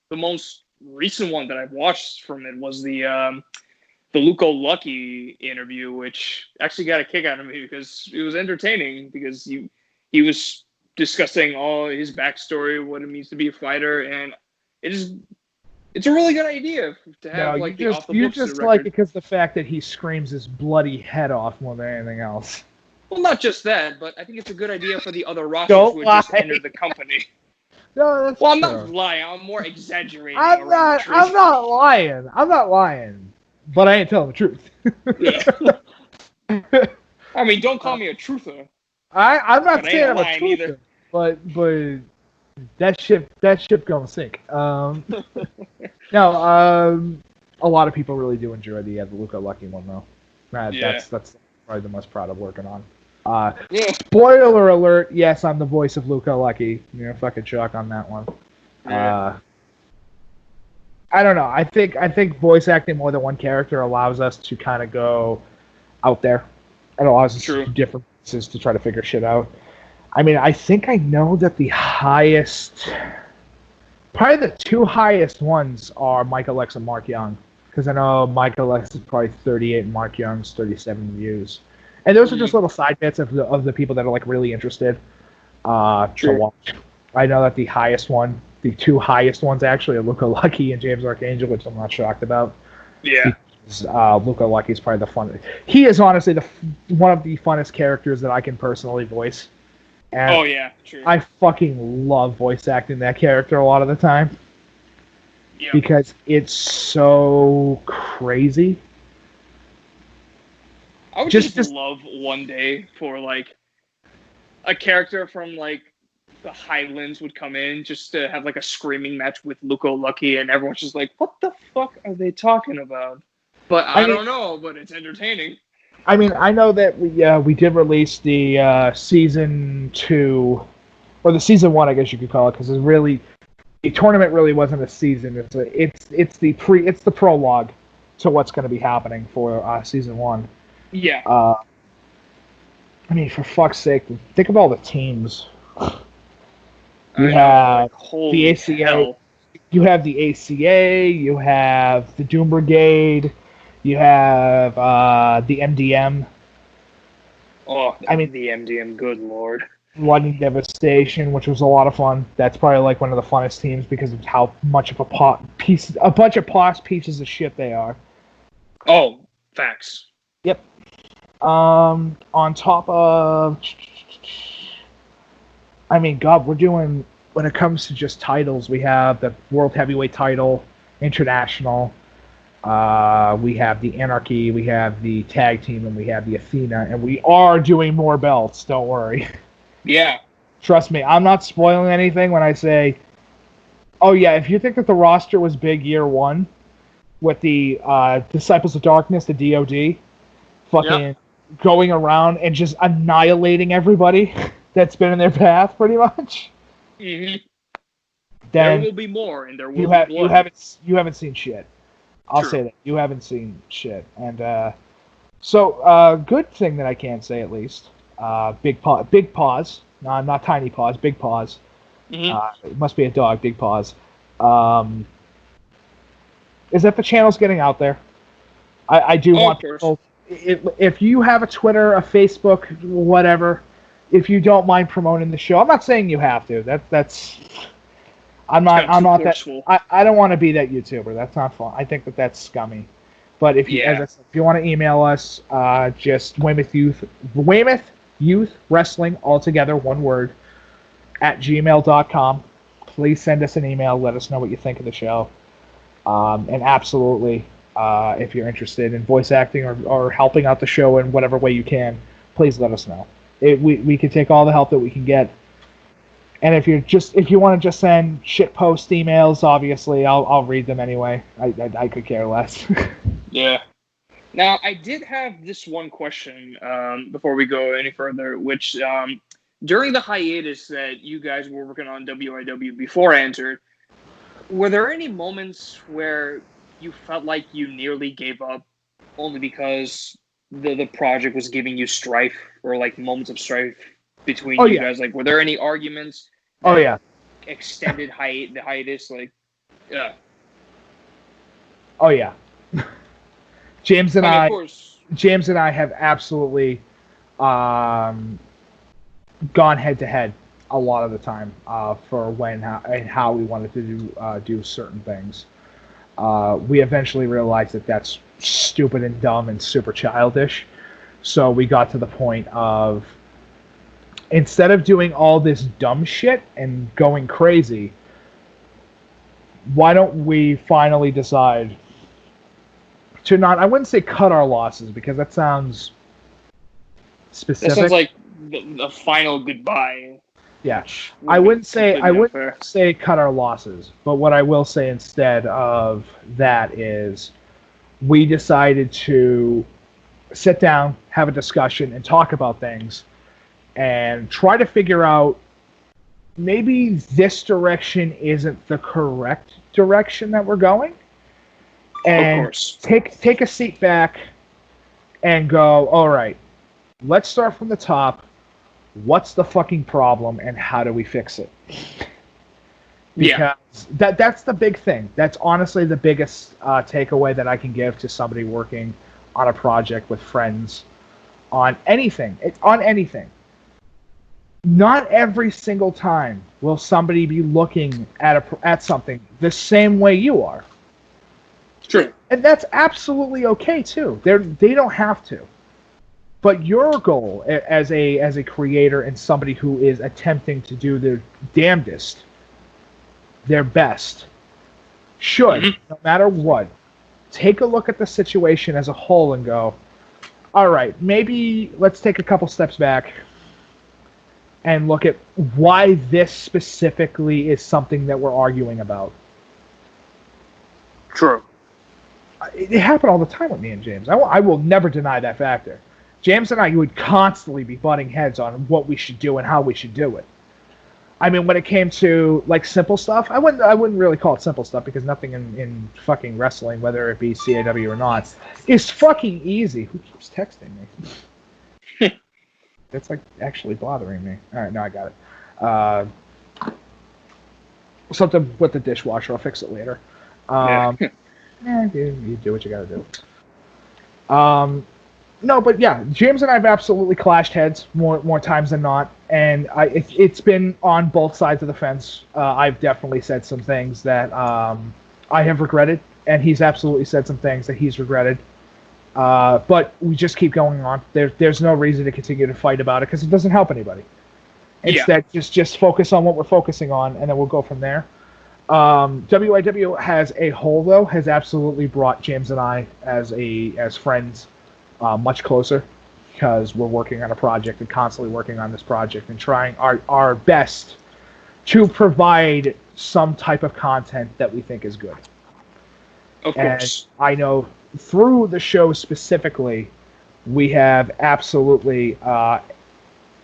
Speaker 1: the most recent one that I've watched from it was the Luca Lucky interview, which actually got a kick out of me because it was entertaining, because he was discussing all his backstory, what it means to be a fighter, and it's a really good idea to have like the off the books.
Speaker 4: You just like it because the fact that he screams his bloody head off more than anything else.
Speaker 1: Well, not just that, but I think it's a good idea for the other rosters who just entered the company.
Speaker 4: No, that's
Speaker 1: true. I'm not lying. I'm more exaggerating. I'm not
Speaker 4: lying. I'm not lying. But I ain't telling the truth.
Speaker 1: Yeah. I mean, don't call me a truther.
Speaker 4: I'm not saying I'm a truther. Either. But that ship gonna sink. No, a lot of people really do enjoy the Luca Lucky one though. That's probably the most proud of working on. Spoiler alert! Yes, I'm the voice of Luca Lucky. Fucking shock on that one. I don't know. I think voice acting more than one character allows us to kind of go out there. It allows us to do different pieces to try to figure shit out. I mean, I think I know that the highest, probably the 2 highest ones are Michael X and Mark Young, because I know Michael X is probably 38 and Mark Young's 37 views. And those are just little side bits of the people that are like really interested to watch. I know that the 2 highest ones actually are Luca Lucky and James Archangel, which I'm not shocked about.
Speaker 1: Yeah.
Speaker 4: Because Luca Lucky is probably the fun. He is honestly one of the funnest characters that I can personally voice. And
Speaker 1: true.
Speaker 4: I fucking love voice acting that character a lot of the time.
Speaker 1: Yeah.
Speaker 4: Because it's so crazy.
Speaker 1: I would just love one day for like a character from like the Highlands would come in just to have like a screaming match with Luca Lucky, and everyone's just like, "What the fuck are they talking about?" But I don't know, but it's entertaining.
Speaker 4: I mean, I know that we did release the season 2, or the season 1, I guess you could call it, because the tournament really wasn't a season. It's the prologue to what's going to be happening for season 1.
Speaker 1: Yeah.
Speaker 4: I mean, for fuck's sake, think of all the teams. You
Speaker 1: have
Speaker 4: the ACA. Hell. You have the ACA. You have the Doom Brigade. You have the MDM.
Speaker 1: Oh, I mean the MDM. Good lord.
Speaker 4: Lightning Devastation, which was a lot of fun. That's probably like one of the funnest teams because of how much of a bunch of posh pieces of shit they are.
Speaker 1: Oh, facts.
Speaker 4: Yep. On top of, I mean, God, we're doing, when it comes to just titles, we have the World Heavyweight title, International, we have the Anarchy, we have the Tag Team, and we have the Athena, and we are doing more belts, don't worry.
Speaker 1: Yeah.
Speaker 4: Trust me, I'm not spoiling anything when I say, oh yeah, if you think that the roster was big year 1, with the Disciples of Darkness, the DOD, fucking going around and just annihilating everybody that's been in their path, pretty much.
Speaker 1: Mm-hmm.
Speaker 4: Then
Speaker 1: there will be more, and there will be
Speaker 4: you haven't seen shit. I'll say that you haven't seen shit, and so good thing that I can say at least. Big paws, not tiny paws, big paws.
Speaker 1: Mm-hmm.
Speaker 4: It must be a dog. Big paws. Is that the channel's getting out there? I do want people. If you have a Twitter, a Facebook, whatever, if you don't mind promoting the show, I'm not saying you have to. That's. I'm not that. I don't want to be that YouTuber. That's not fun. I think that's scummy. But if you, as I said, if you want to email us, just Weymouth Youth Wrestling, all together, one word, @gmail.com. Please send us an email. Let us know what you think of the show. And absolutely, if you're interested in voice acting or helping out the show in whatever way you can, please let us know. We can take all the help that we can get. And if you want to just send shit post emails, obviously I'll read them anyway. I could care less.
Speaker 1: Yeah. Now I did have this one question before we go any further, which during the hiatus that you guys were working on WYW before I entered, were there any moments where you felt like you nearly gave up only because the project was giving you strife, or like moments of strife between you guys? Like, were there any arguments?
Speaker 4: Oh yeah.
Speaker 1: Extended the hiatus, like, yeah.
Speaker 4: Oh yeah. James and I have absolutely gone head to head a lot of the time for when and how we wanted to do certain things. We eventually realized that that's stupid and dumb and super childish. So we got to the point of, instead of doing all this dumb shit and going crazy, why don't we finally decide to not, I wouldn't say cut our losses, because that sounds specific.
Speaker 1: That sounds like the final goodbye.
Speaker 4: Yeah, I wouldn't say cut our losses, but what I will say instead of that is we decided to sit down, have a discussion, and talk about things, and try to figure out maybe this direction isn't the correct direction that we're going, and
Speaker 1: of course,
Speaker 4: take a seat back and go, all right, let's start from the top. What's the fucking problem, and how do we fix it? Because that's the big thing. That's honestly the biggest takeaway that I can give to somebody working on a project with friends on anything. It's on anything. Not every single time will somebody be looking at something the same way you are.
Speaker 1: True.
Speaker 4: And that's absolutely okay too. They don't have to. But your goal as a creator and somebody who is attempting to do their damnedest, their best, should, no matter what, take a look at the situation as a whole and go, all right, maybe let's take a couple steps back. and look at why this specifically is something that we're arguing about.
Speaker 1: True.
Speaker 4: It happened all the time with me and James. I will never deny that factor. James and I would constantly be butting heads on what we should do and how we should do it. I mean, when it came to like simple stuff, I wouldn't really call it simple stuff because nothing in fucking wrestling, whether it be CAW or not, is fucking easy. Who keeps texting me? That's like actually bothering me. All right, now I got it. Something with the dishwasher. I'll fix it later. You do what you gotta do. No, but yeah, James and I have absolutely clashed heads more times than not, and it's been on both sides of the fence. I've definitely said some things that I have regretted, and he's absolutely said some things that he's regretted. But we just keep going on. There's no reason to continue to fight about it because it doesn't help anybody. Instead, just focus on what we're focusing on, and then we'll go from there. WYW has absolutely brought James and I as friends much closer because we're working on a project and constantly working on this project and trying our best to provide some type of content that we think is good.
Speaker 1: Of course.
Speaker 4: And I know through the show specifically, we have absolutely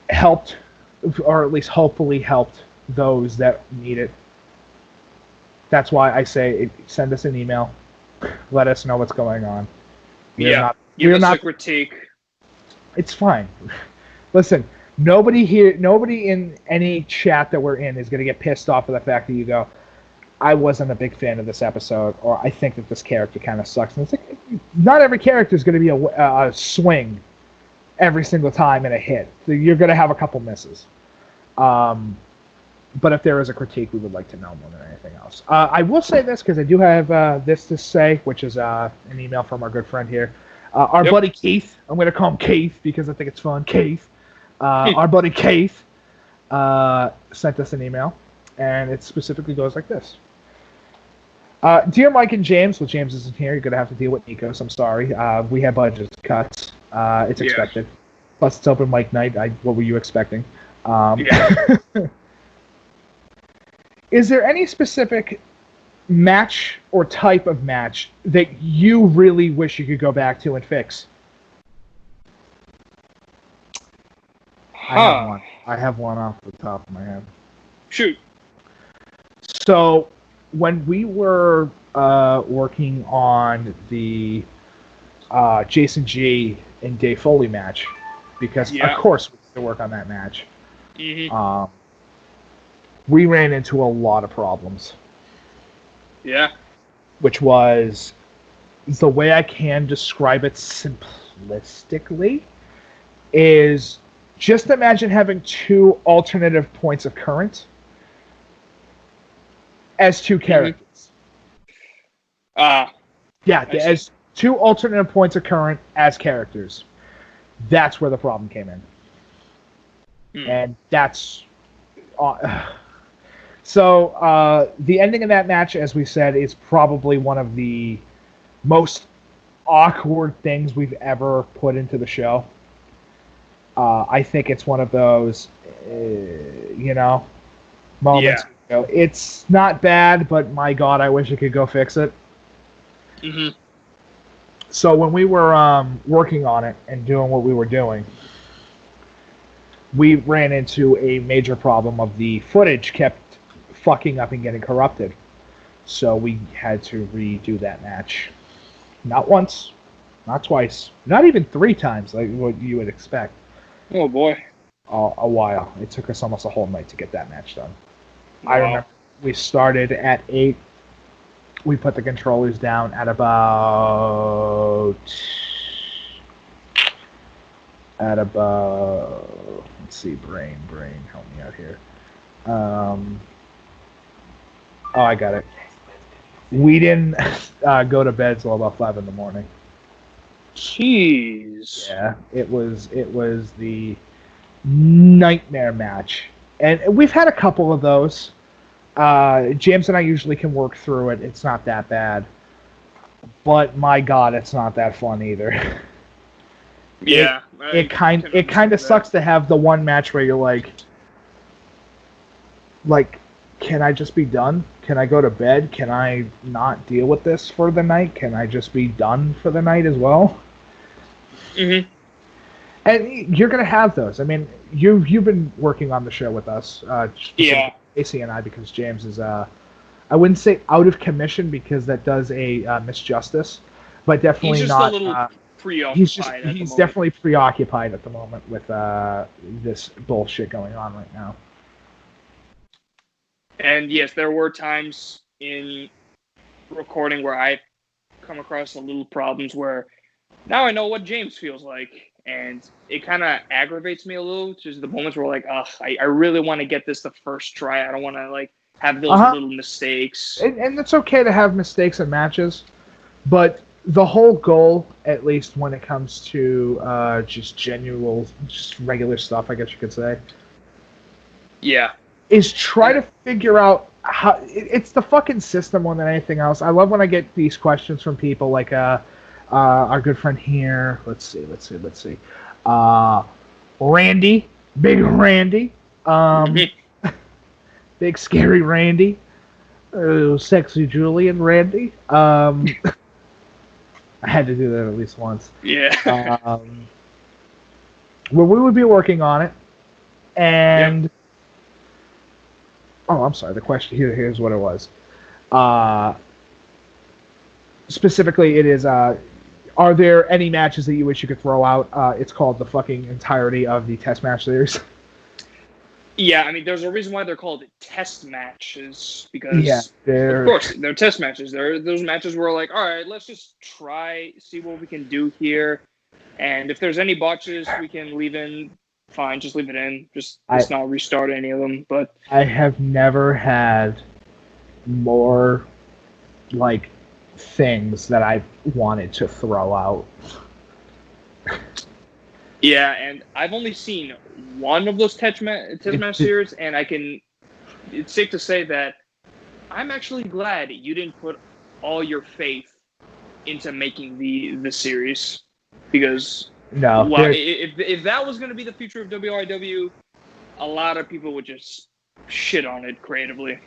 Speaker 4: helped, or at least hopefully helped, those that need it. That's why I say send us an email. Let us know what's going on.
Speaker 1: Give us a critique.
Speaker 4: It's fine. Listen, nobody in any chat that we're in is going to get pissed off of the fact that you go, I wasn't a big fan of this episode, or I think that this character kind of sucks. And it's like, not every character is going to be a swing every single time and a hit. So you're going to have a couple misses. But if there is a critique, we would like to know more than anything else. I will say this, because I do have this to say, which is an email from our good friend here. Our buddy Keith, I'm going to call him Keith because I think it's fun, Keith. Our buddy Keith sent us an email, and it specifically goes like this. Dear Mike and James, well, James isn't here. You're going to have to deal with Nikos. I'm sorry. We had budget cuts. It's expected. Plus, it's open mic night. What were you expecting? Is there any specific match or type of match that you really wish you could go back to and fix? I have one off the top of my head.
Speaker 1: Shoot.
Speaker 4: So, when we were working on the Jason G and Dave Foley match, because of course we had to work on that match, we ran into a lot of problems.
Speaker 1: Yeah.
Speaker 4: Which was, the way I can describe it simplistically, is just imagine having two alternative points of current as two characters. As two alternative points of current as characters. That's where the problem came in. And that's... So, the ending of that match, as we said, is probably one of the most awkward things we've ever put into the show. I think it's one of those, moments.
Speaker 1: Yeah.
Speaker 4: It's not bad, but my God, I wish I could go fix it. So when we were working on it and doing what we were doing, we ran into a major problem of the footage kept fucking up and getting corrupted. So we had to redo that match. Not once, not twice, not even 3 times like what you would expect.
Speaker 1: Oh boy.
Speaker 4: A while. It took us almost a whole night to get that match done.
Speaker 1: Wow.
Speaker 4: I remember we started at 8. We put the controllers down at about... let's see, brain, help me out here. I got it. We didn't go to bed till about 5 in the morning.
Speaker 1: Jeez.
Speaker 4: Yeah, it was the nightmare match, and we've had a couple of those. James and I usually can work through it. It's not that bad, but my God, it's not that fun either.
Speaker 1: Yeah.
Speaker 4: It kind of sucks to have the one match where you're like, like, can I just be done? Can I go to bed? Can I not deal with this for the night? Can I just be done for the night as well?
Speaker 1: Mm-hmm.
Speaker 4: And you're gonna have those. I mean, you've been working on the show with us,
Speaker 1: Yeah.
Speaker 4: Casey and I, because James is I wouldn't say out of commission because that does a misjustice, but definitely
Speaker 1: He's just
Speaker 4: not.
Speaker 1: a little preoccupied.
Speaker 4: He's definitely preoccupied at the moment with this bullshit going on right now.
Speaker 1: And yes, there were times in recording where I come across a little problems where now I know what James feels like, and it kind of aggravates me a little. Just the moments where like, I really want to get this the first try. I don't want to like have those little mistakes.
Speaker 4: And it's okay to have mistakes in matches, but the whole goal, at least when it comes to just regular stuff, I guess you could say,
Speaker 1: Yeah,
Speaker 4: is try to figure out how it's the fucking system more than anything else. I love when I get these questions from people like our good friend here. Let's see. Randy, big Randy, big scary Randy, sexy Julian Randy. I had to do that at least once.
Speaker 1: Yeah.
Speaker 4: Where we would be working on it, and oh, I'm sorry. The question here's what it was. Specifically, it is. Are there any matches that you wish you could throw out? It's called the fucking entirety of the test match series.
Speaker 1: Yeah, I mean, there's a reason why they're called test matches, because
Speaker 4: of
Speaker 1: course they're test matches. They're those matches where like, all right, let's just see what we can do here, and if there's any botches, we can leave in. Fine, just leave it in. Let's not restart any of them. But
Speaker 4: I have never had more like things that I've wanted to throw out.
Speaker 1: Yeah, and I've only seen one of those test match series, and it's safe to say that I'm actually glad you didn't put all your faith into making the series, because if that was going to be the future of WYW, a lot of people would just shit on it creatively.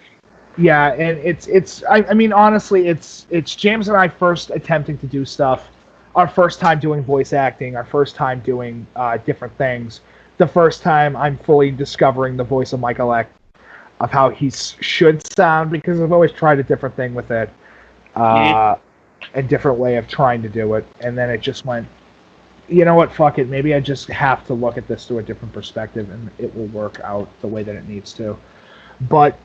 Speaker 4: Yeah, and it's I mean honestly, it's James and I first attempting to do stuff. Our first time doing voice acting, our first time doing different things, the first time I'm fully discovering the voice of Michael X, of how he should sound, because I've always tried a different thing with it, a different way of trying to do it, and then it just went, you know what, fuck it, maybe I just have to look at this through a different perspective, and it will work out the way that it needs to. But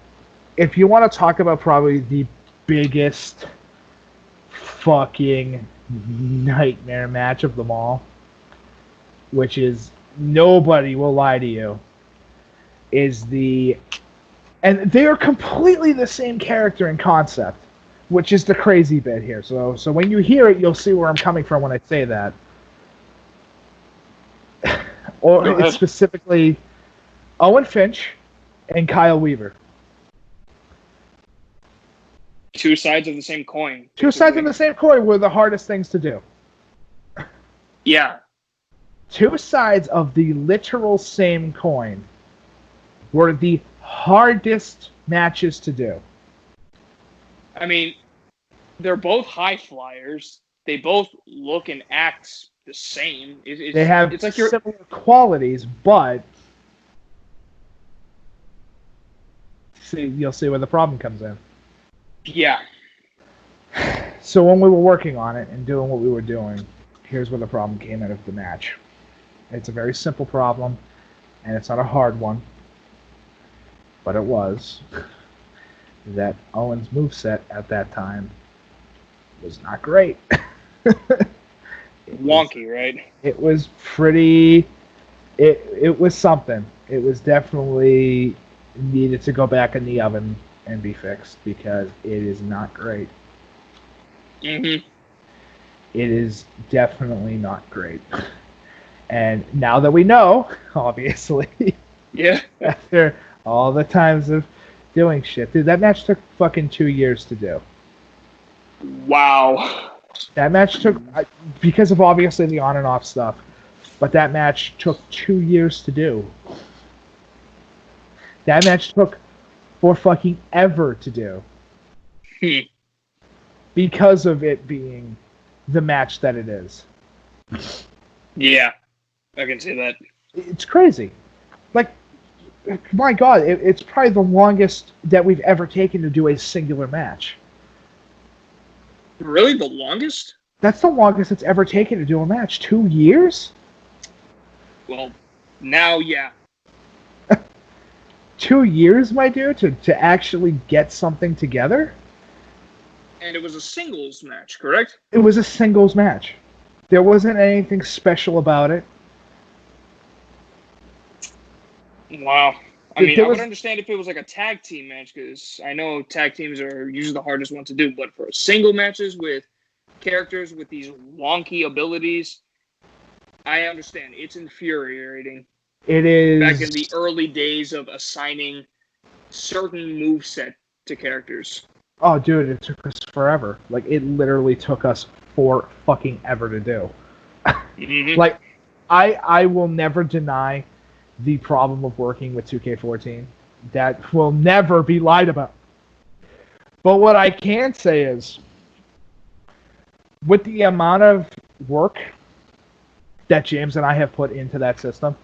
Speaker 4: if you want to talk about probably the biggest fucking nightmare match of them all, which is, nobody will lie to you, is and they are completely the same character and concept, which is the crazy bit here. So when you hear it, you'll see where I'm coming from when I say that. Or it's specifically Owen Finch and Kyle Weaver.
Speaker 1: Two sides of the same coin.
Speaker 4: Two sides of the same coin were the hardest things to do.
Speaker 1: Yeah.
Speaker 4: Two sides of the literal same coin were the hardest matches to do.
Speaker 1: I mean, they're both high flyers. They both look and act the same.
Speaker 4: They have
Speaker 1: like
Speaker 4: similar qualities, but you'll see where the problem comes in.
Speaker 1: Yeah.
Speaker 4: So when we were working on it and doing what we were doing, here's where the problem came out of the match. It's a very simple problem, and it's not a hard one, but it was that Owen's moveset at that time was not great.
Speaker 1: Wonky, right?
Speaker 4: It was pretty... It was something. It was definitely needed to go back in the oven and be fixed, because it is not great.
Speaker 1: Mm-hmm.
Speaker 4: It is definitely not great. And now that we know, obviously,
Speaker 1: yeah,
Speaker 4: after all the times of doing shit, dude, that match took fucking 2 years to do.
Speaker 1: Wow.
Speaker 4: That match took, because of obviously the on and off stuff, but that match took 2 years to do. That match took for fucking ever to do. Because of it being the match that it is.
Speaker 1: Yeah, I can see that.
Speaker 4: It's crazy. Like, my God, it's probably the longest that we've ever taken to do a singular match.
Speaker 1: Really? The longest?
Speaker 4: That's the longest it's ever taken to do a match. 2 years?
Speaker 1: Well, now, yeah.
Speaker 4: 2 years, my dude, to actually get something together?
Speaker 1: And it was a singles match, correct?
Speaker 4: It was a singles match. There wasn't anything special about it.
Speaker 1: Wow. I mean, I would understand if it was like a tag team match, because I know tag teams are usually the hardest one to do, but for single matches with characters with these wonky abilities, I understand. It's infuriating.
Speaker 4: It is.
Speaker 1: Back in the early days of assigning certain moveset to characters.
Speaker 4: Oh, dude, it took us forever. Like, it literally took us for fucking ever to do.
Speaker 1: Mm-hmm.
Speaker 4: Like, I will never deny the problem of working with 2K14. That will never be lied about. But what I can say is, with the amount of work that James and I have put into that system,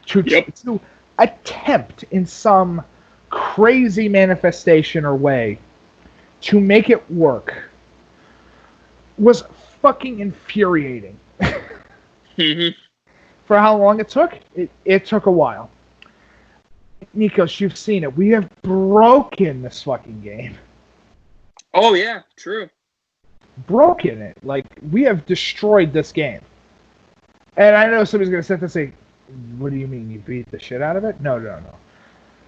Speaker 4: to attempt in some crazy manifestation or way to make it work was fucking infuriating.
Speaker 1: Mm-hmm.
Speaker 4: For how long it took? It took a while. Nikos, you've seen it. We have broken this fucking game.
Speaker 1: Oh, yeah, true.
Speaker 4: Broken it. Like, we have destroyed this game. And I know somebody's going to sit there and say, what do you mean? You beat the shit out of it? No.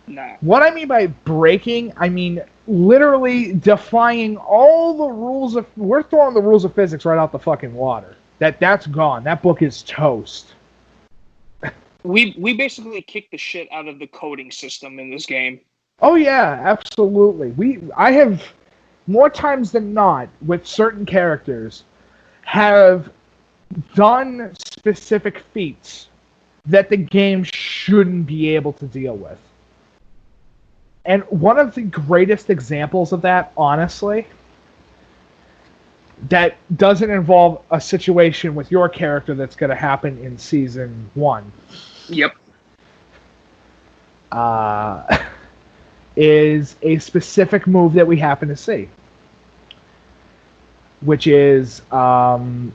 Speaker 1: Nah.
Speaker 4: What I mean by breaking, I mean literally defying all the rules of... We're throwing the rules of physics right out the fucking water. That's gone. That book is toast.
Speaker 1: We basically kicked the shit out of the coding system in this game.
Speaker 4: Oh yeah, absolutely. I have more times than not with certain characters have done specific feats that the game shouldn't be able to deal with. And one of the greatest examples of that, honestly, that doesn't involve a situation with your character that's going to happen in Season 1.
Speaker 1: Yep.
Speaker 4: Is a specific move that we happen to see. Which is, the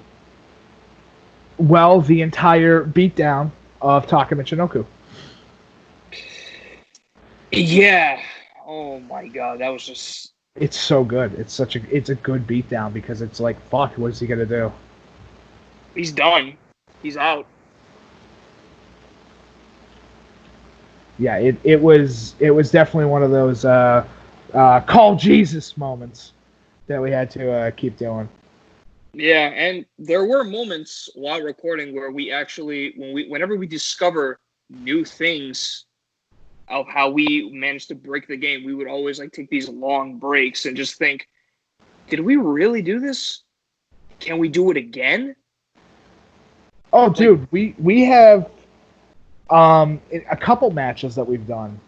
Speaker 4: entire beatdown of Taka Michinoku.
Speaker 1: Yeah. Oh my god, that was just...
Speaker 4: It's so good. It's a good beatdown because it's like, fuck, what is he gonna do?
Speaker 1: He's done. He's out.
Speaker 4: Yeah, it was definitely one of those call Jesus moments that we had to keep doing.
Speaker 1: Yeah, and there were moments while recording where we actually, whenever we discover new things of how we managed to break the game, we would always like take these long breaks and just think, did we really do this? Can we do it again?
Speaker 4: Oh, dude, we have a couple matches that we've done.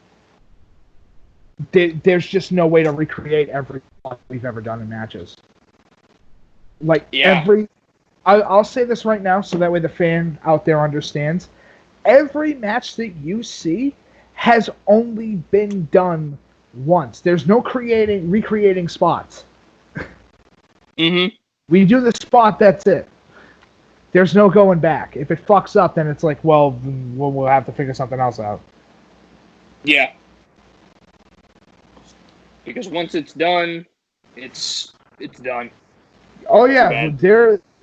Speaker 4: There's just no way to recreate every one we've ever done in matches. Like,
Speaker 1: yeah.
Speaker 4: I'll say this right now so that way the fan out there understands. Every match that you see has only been done once. There's no recreating spots.
Speaker 1: Mm-hmm.
Speaker 4: We do the spot, that's it. There's no going back. If it fucks up, then it's like, well, we'll have to figure something else out.
Speaker 1: Yeah. Because once it's done, it's done.
Speaker 4: Oh yeah,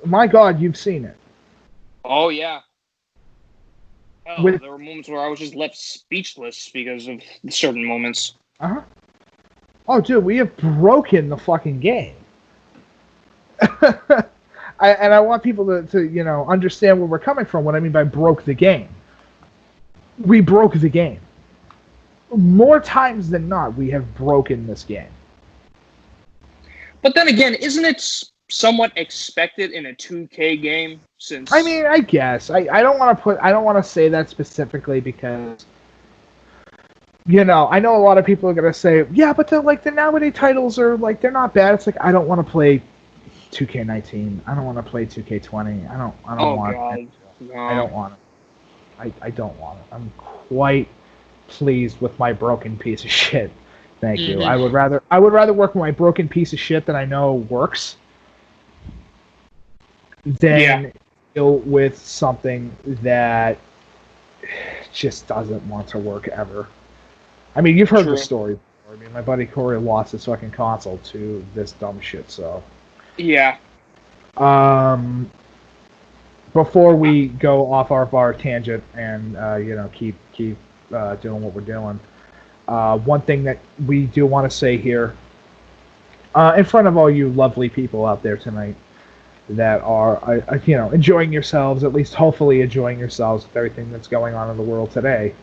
Speaker 4: my God, you've seen it.
Speaker 1: Oh yeah. Hell, there were moments where I was just left speechless because of certain moments.
Speaker 4: Uh-huh. Oh, dude, we have broken the fucking game. I want people to understand where we're coming from. What I mean by broke the game. We broke the game. More times than not, we have broken this game.
Speaker 1: But then again, isn't it somewhat expected in a 2K game? Since
Speaker 4: I mean, I guess I don't want to say that specifically because you know, I know a lot of people are gonna say, yeah, but the nowadays titles are like they're not bad. It's like I don't want to play 2K19. I don't want to play 2K20. I don't
Speaker 1: Oh
Speaker 4: want.
Speaker 1: God,
Speaker 4: I don't
Speaker 1: no.
Speaker 4: want it. I don't want it. I'm quite pleased with my broken piece of shit. Thank you. I would rather work with my broken piece of shit that I know works than deal with something that just doesn't want to work ever. I mean, you've heard the
Speaker 1: True.
Speaker 4: story before. I mean, my buddy Corey lost his fucking console to this dumb shit, so.
Speaker 1: Yeah.
Speaker 4: Before we go off our tangent and, you know, keep doing what we're doing, one thing that we do want to say here, in front of all you lovely people out there tonight that are, you know, enjoying yourselves, at least hopefully enjoying yourselves with everything that's going on in the world today,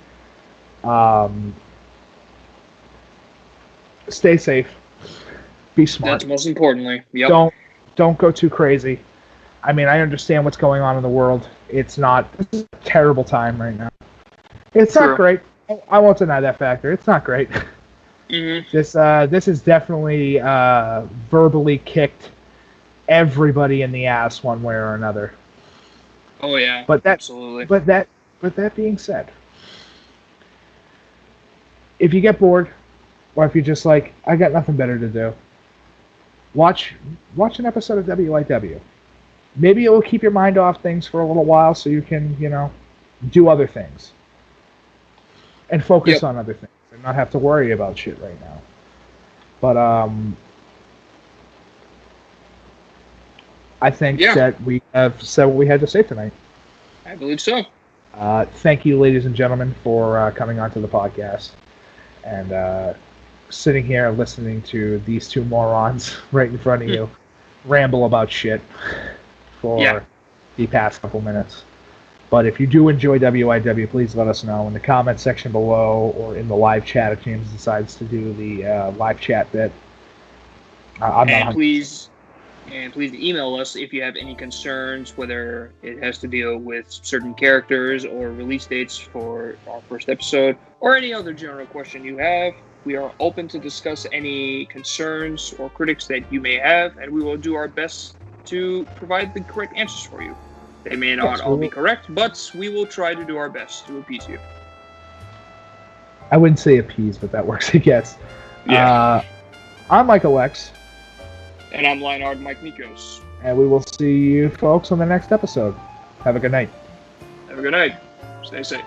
Speaker 4: stay safe, be smart.
Speaker 1: That's most importantly. Yep.
Speaker 4: Don't go too crazy. I mean, I understand what's going on in the world. It's a terrible time right now. It's not great. I won't deny that factor. It's not great.
Speaker 1: Mm-hmm.
Speaker 4: This has definitely verbally kicked everybody in the ass one way or another.
Speaker 1: Oh yeah.
Speaker 4: But
Speaker 1: absolutely.
Speaker 4: But that being said, if you get bored, or if you're just like, I got nothing better to do, watch an episode of WYW. Maybe it will keep your mind off things for a little while so you can, you know, do other things. And focus on other things and not have to worry about shit right now. But I think that we have said what we had to say tonight.
Speaker 1: I believe so.
Speaker 4: Thank you, ladies and gentlemen, for coming onto the podcast and sitting here listening to these two morons right in front of you ramble about shit for the past couple minutes. But if you do enjoy WIW, please let us know in the comment section below or in the live chat if James decides to do the live chat bit.
Speaker 1: Please email us if you have any concerns, whether it has to deal with certain characters or release dates for our first episode, or any other general question you have. We are open to discuss any concerns or critics that you may have, and we will do our best to provide the correct answers for you. They may not all be correct, but we will try to do our best to appease you.
Speaker 4: I wouldn't say appease, but that works, I guess.
Speaker 1: Yeah.
Speaker 4: I'm Michael X.
Speaker 1: And I'm Lionheart Mike Nikos.
Speaker 4: And we will see you folks on the next episode. Have a good night.
Speaker 1: Have a good night. Stay safe.